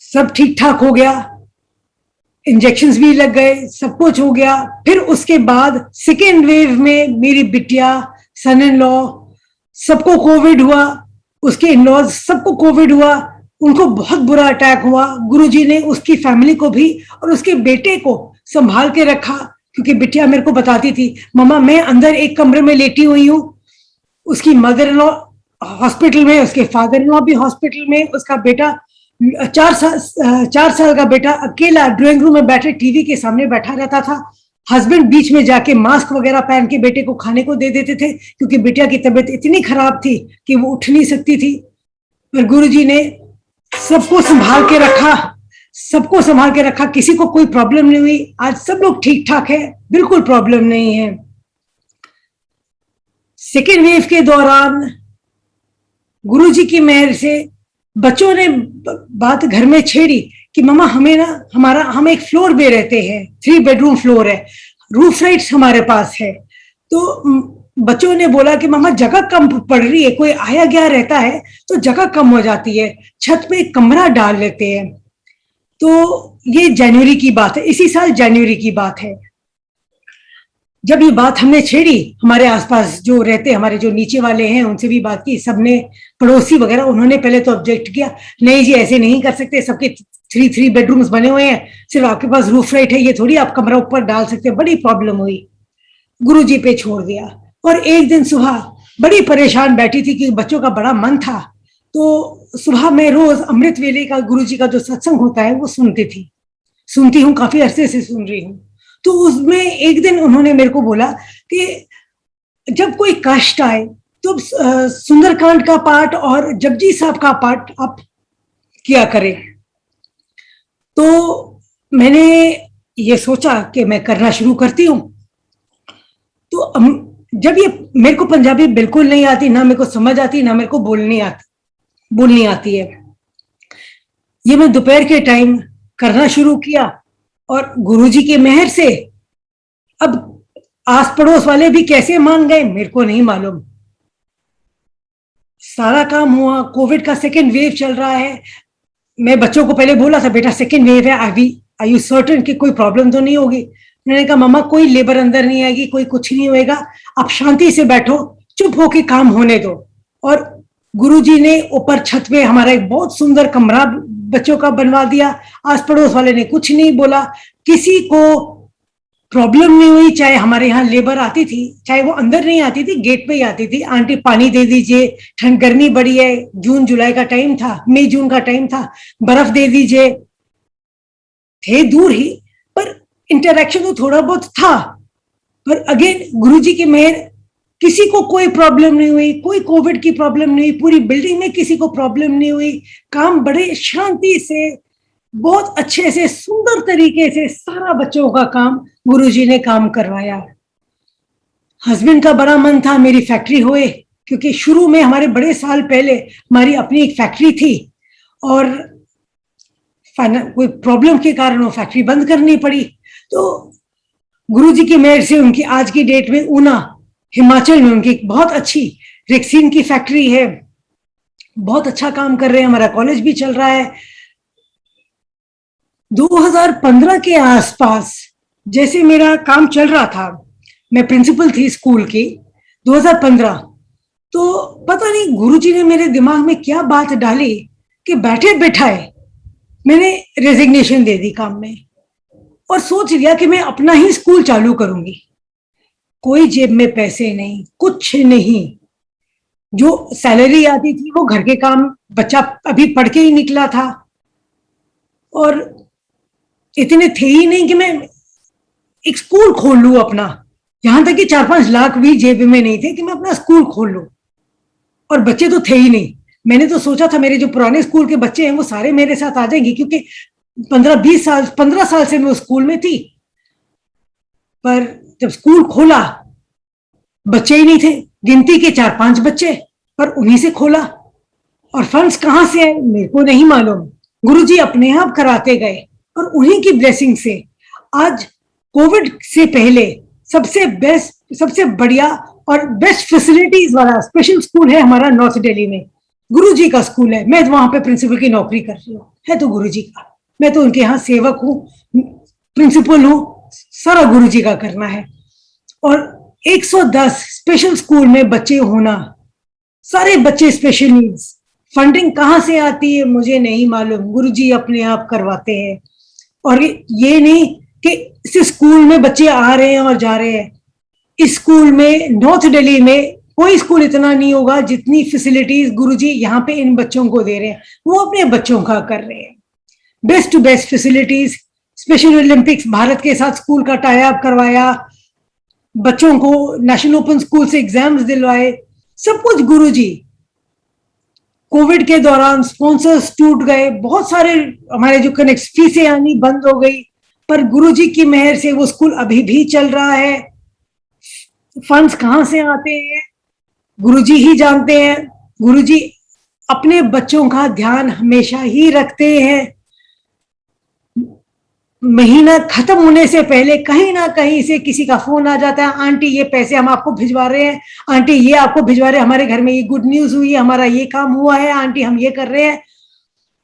सब ठीक ठाक हो गया, इंजेक्शंस भी लग गए, सब कुछ हो गया। फिर उसके बाद सेकेंड वेव में मेरी बिटिया, सन इन लॉ, सबको कोविड हुआ। उसके इन लॉज सबको कोविड हुआ। उनको बहुत बुरा अटैक हुआ। गुरुजी ने उसकी फैमिली को भी और उसके बेटे को संभाल के रखा, क्योंकि बिटिया मेरे को बताती थी, मम्मा मैं अंदर एक कमरे में लेटी हुई हूँ, उसकी मदर इन लॉ हॉस्पिटल में, उसके फादर इन लॉ भी हॉस्पिटल में, उसका बेटा 4 साल का बेटा अकेला ड्राइंग रूम में बैठे टीवी के सामने बैठा रहता था। हस्बैंड बीच में जाके मास्क वगैरह पहन के बेटे को खाने को दे देते थे, क्योंकि बिटिया की तबीयत इतनी खराब थी कि वो उठ नहीं सकती थी। पर गुरुजी ने सबको संभाल के रखा, सबको संभाल के रखा। किसी को कोई प्रॉब्लम नहीं हुई। आज सब लोग ठीक ठाक है, बिल्कुल प्रॉब्लम नहीं है। सेकेंड वेव के दौरान गुरुजी की मेहर से बच्चों ने बात घर में छेड़ी कि मम्मा हमें ना हम एक फ्लोर में रहते हैं, 3 बेडरूम फ्लोर है, रूफ राइट्स हमारे पास है। तो बच्चों ने बोला कि मम्मा जगह कम पड़ रही है, कोई आया गया रहता है तो जगह कम हो जाती है, छत पे एक कमरा डाल लेते हैं। तो ये जनवरी की बात है, इसी साल जनवरी की बात है। जब ये बात हमने छेड़ी, हमारे आसपास जो रहते, हमारे जो नीचे वाले हैं उनसे भी बात की, सबने, पड़ोसी वगैरह, उन्होंने पहले तो ऑब्जेक्ट किया, नहीं जी ऐसे नहीं कर सकते, सबके 3 बेडरूम्स बने हुए हैं, सिर्फ आपके पास रूफ राइट है, ये थोड़ी आप कमरा ऊपर डाल सकते हैं। बड़ी प्रॉब्लम हुई, गुरुजी पे छोड़ दिया। और एक दिन सुबह बड़ी परेशान बैठी थी कि बच्चों का बड़ा मन था, तो सुबह में रोज अमृत वेले का गुरुजी का जो सत्संग होता है वो सुनती हूँ, काफी अरसे से सुन रही हूँ। तो उसमें एक दिन उन्होंने मेरे को बोला कि जब कोई कष्ट आए तो सुंदरकांड का पाठ और जपजी साहब का पाठ आप किया करें। तो मैंने ये सोचा कि मैं करना शुरू करती हूँ। तो जब ये, मेरे को पंजाबी बिल्कुल नहीं आती, ना मेरे को समझ आती, ना मेरे को बोलनी आती है। ये मैं दोपहर के टाइम करना शुरू किया और गुरुजी के मेहर से अब आस पड़ोस वाले भी कैसे मान गए मेरे को नहीं मालूम। सारा काम हुआ, कोविड का सेकेंड वेव चल रहा है। मैं बच्चों को पहले बोला था, बेटा सेकेंड वेव है, आर यू सर्टेन कि कोई प्रॉब्लम तो नहीं होगी? मैंने कहा मम्मा कोई लेबर अंदर नहीं आएगी, कोई कुछ नहीं होएगा, आप शांति से बैठो, चुप होके काम होने दो। और गुरुजी ने ऊपर छत पे हमारा एक बहुत सुंदर कमरा बच्चों का बनवा दिया। आस पड़ोस वाले ने कुछ नहीं बोला, किसी को प्रॉब्लम नहीं हुई। चाहे हमारे यहाँ लेबर आती थी, चाहे वो अंदर नहीं आती थी, गेट पे ही आती थी, आंटी पानी दे दीजिए, ठंड गर्मी बड़ी है, जून जुलाई का टाइम था, मई जून का टाइम था, बर्फ दे दीजिए। थे दूर ही, पर इंटरेक्शन तो थोड़ा बहुत था। पर अगेन गुरुजी की मेहर, किसी को कोई प्रॉब्लम नहीं हुई, कोई कोविड की प्रॉब्लम नहीं हुई, पूरी बिल्डिंग में किसी को प्रॉब्लम नहीं हुई। काम बड़े शांति से, बहुत अच्छे से, सुंदर तरीके से सारा बच्चों का काम गुरुजी ने काम करवाया। हस्बैंड का बड़ा मन था मेरी फैक्ट्री होए, क्योंकि शुरू में हमारे बड़े साल पहले हमारी अपनी एक फैक्ट्री थी और कोई प्रॉब्लम के कारण वो फैक्ट्री बंद करनी पड़ी। तो गुरुजी की मेहर से उनकी आज की डेट में ऊना हिमाचल में उनकी बहुत अच्छी रेक्सीन की फैक्ट्री है, बहुत अच्छा काम कर रहे हैं, हमारा कॉलेज भी चल रहा है। 2015 के आसपास जैसे मेरा काम चल रहा था, मैं प्रिंसिपल थी स्कूल की 2015, तो पता नहीं गुरुजी ने मेरे दिमाग में क्या बात डाली कि बैठे बैठाए मैंने रेजिग्नेशन दे दी काम में और सोच लिया कि मैं अपना ही स्कूल चालू करूंगी। कोई जेब में पैसे नहीं, कुछ नहीं, जो सैलरी आती थी वो घर के काम, बच्चा अभी पढ़ के ही निकला था और इतने थे ही नहीं कि मैं एक स्कूल खोल लूं अपना। यहां तक कि 4-5 लाख भी जेब में नहीं थे कि मैं अपना स्कूल खोल लूं, और बच्चे तो थे ही नहीं। मैंने तो सोचा था मेरे जो पुराने स्कूल के बच्चे हैं वो सारे मेरे साथ आ जाएंगे, क्योंकि 15 साल से मैं उस स्कूल में थी। पर जब स्कूल खोला बच्चे ही नहीं थे, गिनती के 4-5 बच्चे, पर उन्हीं से खोला। और फंड्स कहां से आए मेरे को नहीं मालूम, गुरुजी अपने आप कराते गए और उन्हीं की ब्लेसिंग से आज कोविड से पहले सबसे बेस्ट, सबसे बढ़िया और बेस्ट फैसिलिटीज वाला स्पेशल स्कूल है हमारा नॉर्थ दिल्ली में। गुरुजी का स्कूल है, मैं वहां पे प्रिंसिपल की नौकरी कर रही हूँ, है तो गुरुजी का। मैं तो उनके यहाँ सेवक हूँ, प्रिंसिपल हूँ, सारा गुरुजी का करना है। और 110 स्पेशल स्कूल में बच्चे होना, सारे बच्चे स्पेशल नीड्स। फंडिंग कहाँ से आती है मुझे नहीं मालूम, गुरुजी अपने आप करवाते हैं। और ये नहीं कि इस स्कूल में बच्चे आ रहे हैं और जा रहे हैं, इस स्कूल में नॉर्थ दिल्ली में कोई स्कूल इतना नहीं होगा जितनी फैसिलिटीज गुरुजी यहाँ पे इन बच्चों को दे रहे हैं, वो अपने बच्चों का कर रहे हैं। Best to best facilities, special Olympics Bharat के साथ स्कूल का टाई अप करवाया, बच्चों को नेशनल ओपन स्कूल से एग्जाम्स दिलवाए, सब कुछ गुरुजी। कोविड के दौरान स्पॉन्सर्स टूट गए, बहुत सारे हमारे जो कनेक्ट, फीसें आनी बंद हो गई, पर गुरुजी की मेहर से वो स्कूल अभी भी चल रहा है। फंड्स कहाँ से आते हैं गुरुजी ही जानते हैं। गुरुजी अपने बच्चों का ध्यान हमेशा ही रखते हैं। महीना खत्म होने से पहले कहीं ना कहीं से किसी का फोन आ जाता है, आंटी ये पैसे हम आपको भिजवा रहे हैं, आंटी ये आपको भिजवा रहे हैं, हमारे घर में ये गुड न्यूज हुई है, हमारा ये काम हुआ है, आंटी हम ये कर रहे हैं।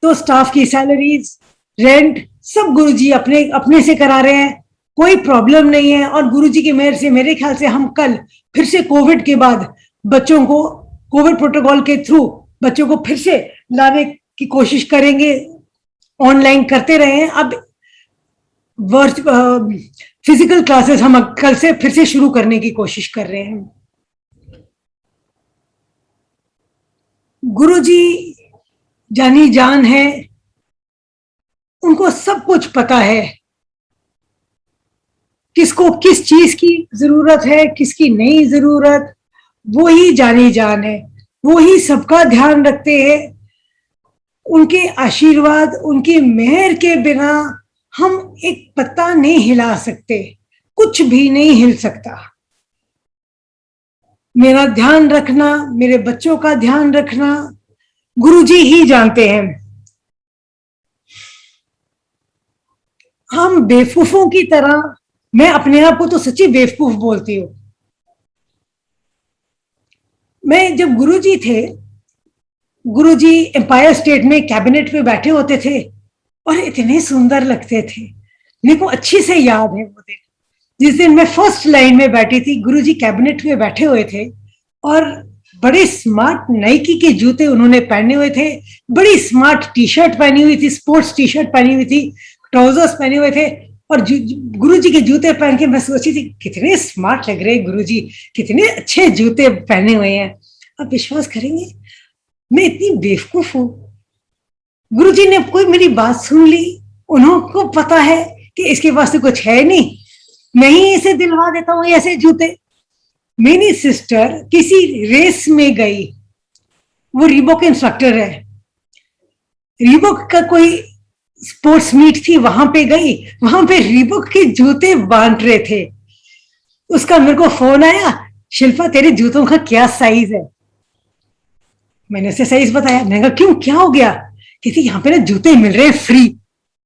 तो स्टाफ की सैलरीज, रेंट सब गुरुजी अपने अपने से करा रहे हैं, कोई प्रॉब्लम नहीं है। और गुरुजी की मेहर से मेरे ख्याल से हम कल फिर से कोविड के बाद बच्चों को कोविड प्रोटोकॉल के थ्रू बच्चों को फिर से लाने की कोशिश करेंगे। ऑनलाइन करते रहे हैं, अब फिजिकल क्लासेस हम कल से फिर से शुरू करने की कोशिश कर रहे हैं। गुरुजी जानी जान है, उनको सब कुछ पता है, किसको किस चीज की जरूरत है, किसकी नहीं जरूरत, वो ही जानी जान है, वो ही सबका ध्यान रखते हैं। उनके आशीर्वाद, उनकी मेहर के बिना हम एक पत्ता नहीं हिला सकते, कुछ भी नहीं हिल सकता। मेरा ध्यान रखना, मेरे बच्चों का ध्यान रखना गुरुजी ही जानते हैं। हम बेवकूफों की तरह, मैं अपने आप को तो सच्ची बेवकूफ बोलती हूँ। मैं जब गुरुजी थे, गुरुजी एम्पायर स्टेट में कैबिनेट में बैठे होते थे और इतने सुंदर लगते थे। मेरे को अच्छी से याद है वो दिन, जिस दिन मैं फर्स्ट लाइन में बैठी थी, गुरुजी कैबिनेट में बैठे हुए थे और बड़े स्मार्ट नाइकी के जूते उन्होंने पहने हुए थे, बड़ी स्मार्ट टी शर्ट पहनी हुई थी, स्पोर्ट्स टी शर्ट पहनी हुई थी, ट्राउजर्स पहने हुए थे और गुरुजी के जूते पहन के मैं सोची थी कितने स्मार्ट लग रहे हैं गुरुजी, कितने अच्छे जूते पहने हुए हैं। आप विश्वास करेंगे मैं इतनी बेवकूफ हूँ, गुरुजी ने कोई मेरी बात सुन ली, उनको पता है कि इसके पास तो कुछ है नहीं, मैं ही इसे दिलवा देता हूँ ऐसे जूते। मेरी सिस्टर किसी रेस में गई, वो रीबॉक इंस्ट्रक्टर है, रीबॉक का कोई स्पोर्ट्स मीट थी, वहां पे गई, वहां पे रीबॉक के जूते बांट रहे थे। उसका मेरे को फोन आया, शिल्पा तेरे जूतों का क्या साइज है? मैंने उसे साइज बताया। मैंने कहा क्यों, क्या हो गया? कहती यहाँ पे ना जूते मिल रहे हैं फ्री,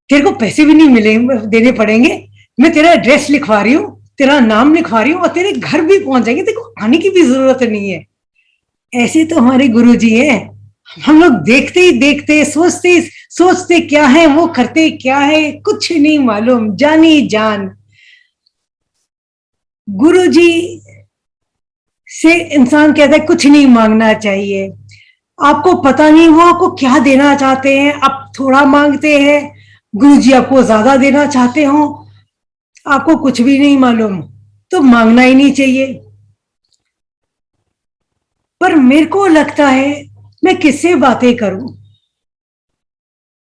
तेरे को पैसे भी नहीं मिले देने पड़ेंगे, मैं तेरा एड्रेस लिखवा रही हूँ, तेरा नाम लिखवा रही हूँ और तेरे घर भी पहुंच जाएंगे, तेरे को आने की भी जरूरत नहीं है। ऐसे तो हमारे गुरुजी हैं, हम लोग देखते ही देखते, सोचते क्या है, वो करते क्या है, कुछ नहीं मालूम, जानी जान। गुरुजी से इंसान कहता है कुछ नहीं मांगना चाहिए। आपको पता नहीं वो आपको क्या देना चाहते हैं, आप थोड़ा मांगते हैं, गुरुजी आपको ज्यादा देना चाहते हो, आपको कुछ भी नहीं मालूम, तो मांगना ही नहीं चाहिए। पर मेरे को लगता है मैं किससे बातें करूं,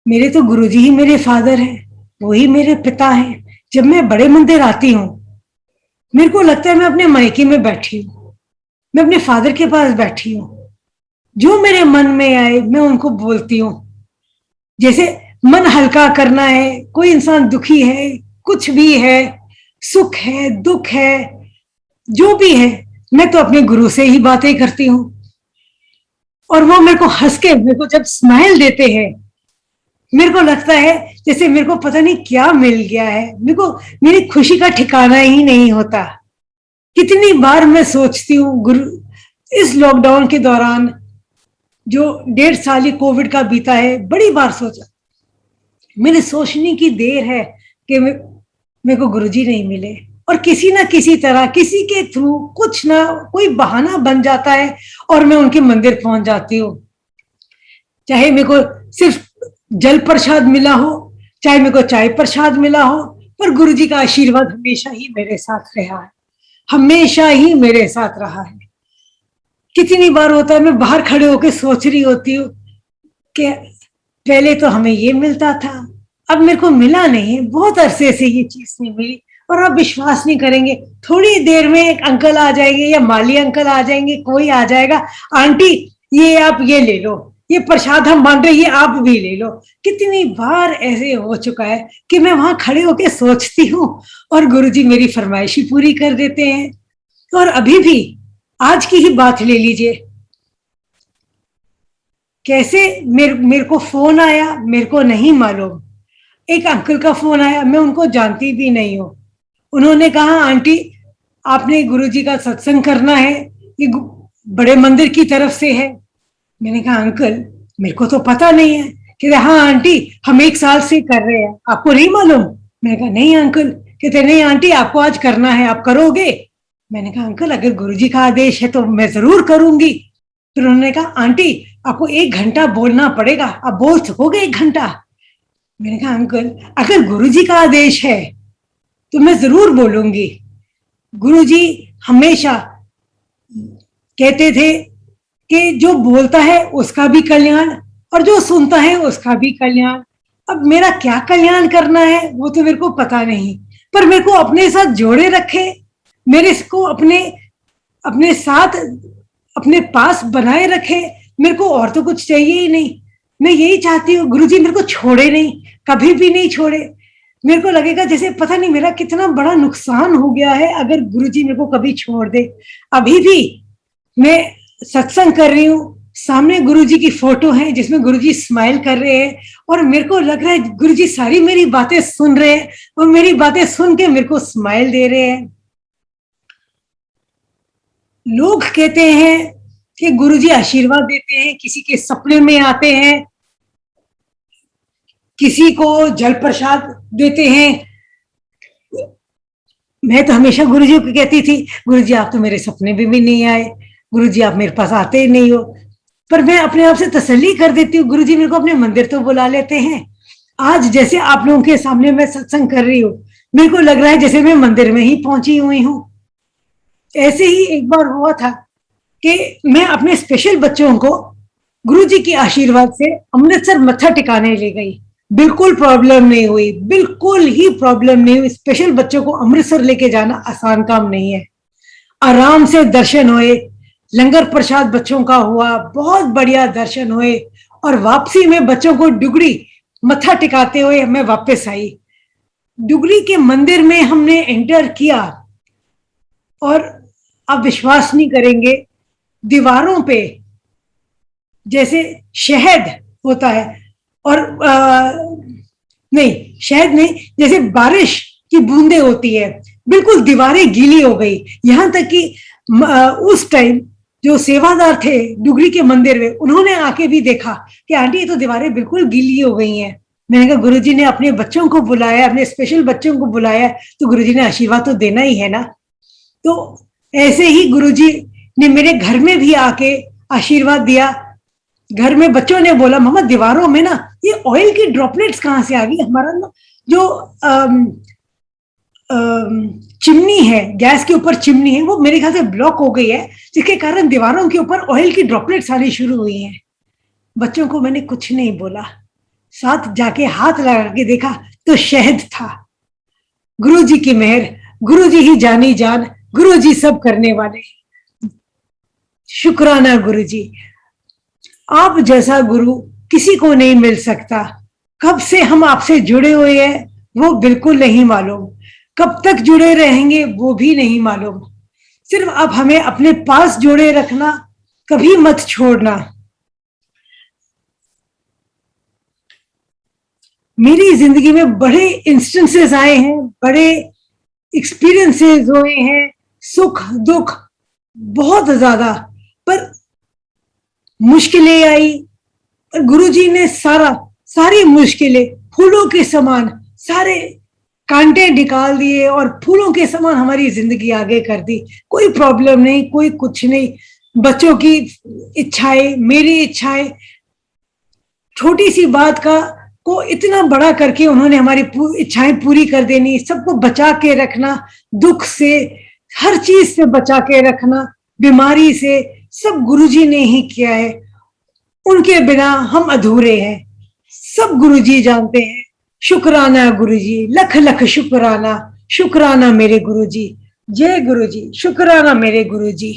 मेरे तो गुरुजी ही मेरे फादर हैं, वो ही मेरे पिता हैं। जब मैं बड़े मंदिर आती हूँ, मेरे को लगता है मैं अपने मायके में बैठी हूँ, मैं अपने फादर के पास बैठी हूँ, जो मेरे मन में आए मैं उनको बोलती हूँ। जैसे मन हल्का करना है, कोई इंसान दुखी है, कुछ भी है, सुख है, दुख है, जो भी है, मैं तो अपने गुरु से ही बातें करती हूँ। और वो मेरे को हंस के, मेरे को जब स्माइल देते हैं, मेरे को लगता है जैसे मेरे को पता नहीं क्या मिल गया है, मेरे को मेरी खुशी का ठिकाना ही नहीं होता। कितनी बार मैं सोचती हूँ, गुरु इस लॉकडाउन के दौरान जो 1.5 साल ही कोविड का बीता है, बड़ी बार सोचा, मेरे सोचने की देर है कि मेरे को गुरुजी नहीं मिले, और किसी ना किसी तरह, किसी के थ्रू कुछ ना कोई बहाना बन जाता है और मैं उनके मंदिर पहुंच जाती हूँ। चाहे मेरे को सिर्फ जल प्रसाद मिला हो, चाहे मेरे को चाय प्रसाद मिला हो, पर गुरुजी का आशीर्वाद हमेशा ही मेरे साथ रहा है, हमेशा ही मेरे साथ रहा है। कितनी बार होता है मैं बाहर खड़े होकर सोच रही होती हूँ कि पहले तो हमें ये मिलता था, अब मेरे को मिला नहीं, बहुत अरसे से ये चीज नहीं मिली। और आप विश्वास नहीं करेंगे, थोड़ी देर में एक अंकल आ जाएंगे या माली अंकल आ जाएंगे, कोई आ जाएगा, आंटी ये आप ये ले लो, ये प्रसाद हम बांट रहे, ये आप भी ले लो। कितनी बार ऐसे हो चुका है कि मैं वहां खड़े होकर सोचती हूँ और गुरुजी मेरी फरमाइशी पूरी कर देते हैं। और अभी भी आज की ही बात ले लीजिए कैसे मेरे को फोन आया, मेरे को नहीं मालूम। एक अंकल का फोन आया, मैं उनको जानती भी नहीं हूँ। उन्होंने कहा आंटी आपने गुरुजी का सत्संग करना है, ये बड़े मंदिर की तरफ से है। मैंने कहा अंकल मेरे को तो पता नहीं है। कहते हाँ आंटी हम 1 साल से कर रहे हैं, आपको नहीं मालूम? मैंने कहा नहीं अंकल। कहते नहीं आंटी आपको आज करना है, आप करोगे? मैंने कहा अंकल अगर गुरुजी का आदेश है तो मैं जरूर करूंगी। फिर उन्होंने कहा आंटी आपको 1 घंटा बोलना पड़ेगा, आप बोल सकोगे 1 घंटा? मैंने कहा अंकल अगर गुरुजी का आदेश है तो मैं जरूर बोलूंगी। गुरुजी हमेशा कहते थे कि जो बोलता है उसका भी कल्याण और जो सुनता है उसका भी कल्याण। अब मेरा क्या कल्याण करना है वो तो मेरे को पता नहीं, पर मेरे को अपने साथ जोड़े रखे, मेरे को अपने साथ अपने पास बनाए रखे, मेरे को और तो कुछ चाहिए ही नहीं। मैं यही चाहती हूँ गुरुजी मेरे को छोड़े नहीं, कभी भी नहीं छोड़े। मेरे को लगेगा जैसे पता नहीं मेरा कितना बड़ा नुकसान हो गया है अगर गुरुजी मेरे को कभी छोड़ दे। अभी भी मैं सत्संग कर रही हूँ, सामने गुरुजी की फोटो है जिसमें गुरुजी स्माइल कर रहे हैं और मेरे को लग रहा है गुरुजी सारी मेरी बातें सुन रहे हैं और मेरी बातें सुन के मेरे को स्माइल दे रहे हैं। लोग कहते हैं कि गुरुजी आशीर्वाद देते हैं, किसी के सपने में आते हैं, किसी को जल प्रसाद देते हैं। मैं तो हमेशा गुरुजी को कहती थी गुरुजी आप तो मेरे सपने में भी नहीं आए, गुरुजी आप मेरे पास आते ही नहीं हो। पर मैं अपने आप से तसल्ली कर देती हूँ गुरुजी मेरे को अपने मंदिर तो बुला लेते हैं। आज जैसे आप लोगों के सामने मैं सत्संग कर रही हूँ, मेरे को लग रहा है जैसे मैं मंदिर में ही पहुंची हुई हूँ। ऐसे ही एक बार हुआ था कि मैं अपने स्पेशल बच्चों को गुरुजी के आशीर्वाद से अमृतसर मत्था टिकाने ले गई। बिल्कुल प्रॉब्लम नहीं हुई, बिल्कुल ही प्रॉब्लम नहीं हुई। स्पेशल बच्चों को अमृतसर लेके जाना आसान काम नहीं है। आराम से दर्शन हुए, लंगर प्रसाद बच्चों का हुआ, बहुत बढ़िया दर्शन हुए और वापसी में बच्चों को डुगरी मत्था टिकाते हुए मैं वापस आई। डुगरी के मंदिर में हमने एंटर किया और आप विश्वास नहीं करेंगे, दीवारों पे जैसे शहद होता है और नहीं शहद नहीं, जैसे बारिश की बूंदें होती है, बिल्कुल दीवारें गीली हो गई। यहां तक कि उस टाइम जो सेवादार थे डुगरी के मंदिर में, उन्होंने आके भी देखा कि आंटी ये तो दीवारें बिल्कुल गीली हो गई हैं। मैंने कहा गुरुजी ने अपने बच्चों को बुलाया, अपने स्पेशल बच्चों को बुलाया, तो गुरुजी ने आशीर्वाद तो देना ही है ना। तो ऐसे ही गुरुजी ने मेरे घर में भी आके आशीर्वाद दिया। घर में बच्चों ने बोला मम्मा दीवारों में ना ये ऑयल की ड्रॉपलेट्स कहाँ से आ गई, हमारा ना जो चिमनी है, गैस के ऊपर चिमनी है, वो मेरे ख्याल से ब्लॉक हो गई है, जिसके कारण दीवारों के ऊपर ऑयल की ड्रॉपलेट्स आनी शुरू हुई हैं। बच्चों को मैंने कुछ नहीं बोला, साथ जाके हाथ लगा के देखा तो शहद था। गुरुजी की मेहर, गुरुजी ही जानी जान, गुरुजी सब करने वाले। शुक्राना गुरुजी, आप जैसा गुरु किसी को नहीं मिल सकता। कब से हम आपसे जुड़े हुए हैं वो बिल्कुल नहीं मालूम, कब तक जुड़े रहेंगे वो भी नहीं मालूम। सिर्फ आप हमें अपने पास जोड़े रखना, कभी मत छोड़ना। मेरी जिंदगी में बड़े इंस्टेंसेस आए हैं, बड़े एक्सपीरियंसेस हुए हैं, सुख दुख बहुत ज्यादा, पर मुश्किलें आई और गुरुजी ने सारी मुश्किलें फूलों के समान सारे कांटे निकाल दिए और फूलों के समान हमारी जिंदगी आगे कर दी। कोई प्रॉब्लम नहीं, कोई कुछ नहीं। बच्चों की इच्छाएं, मेरी इच्छाएं, छोटी सी बात को इतना बड़ा करके उन्होंने हमारी इच्छाएं पूरी कर देनी, सबको बचा के रखना, दुख से, हर चीज से बचा के रखना, बीमारी से, सब गुरुजी ने ही किया है। उनके बिना हम अधूरे हैं, सब गुरुजी जानते हैं। शुक्राना गुरुजी, लख लख शुक्राना, शुक्राना मेरे गुरुजी। जय गुरुजी, शुक्राना मेरे गुरुजी।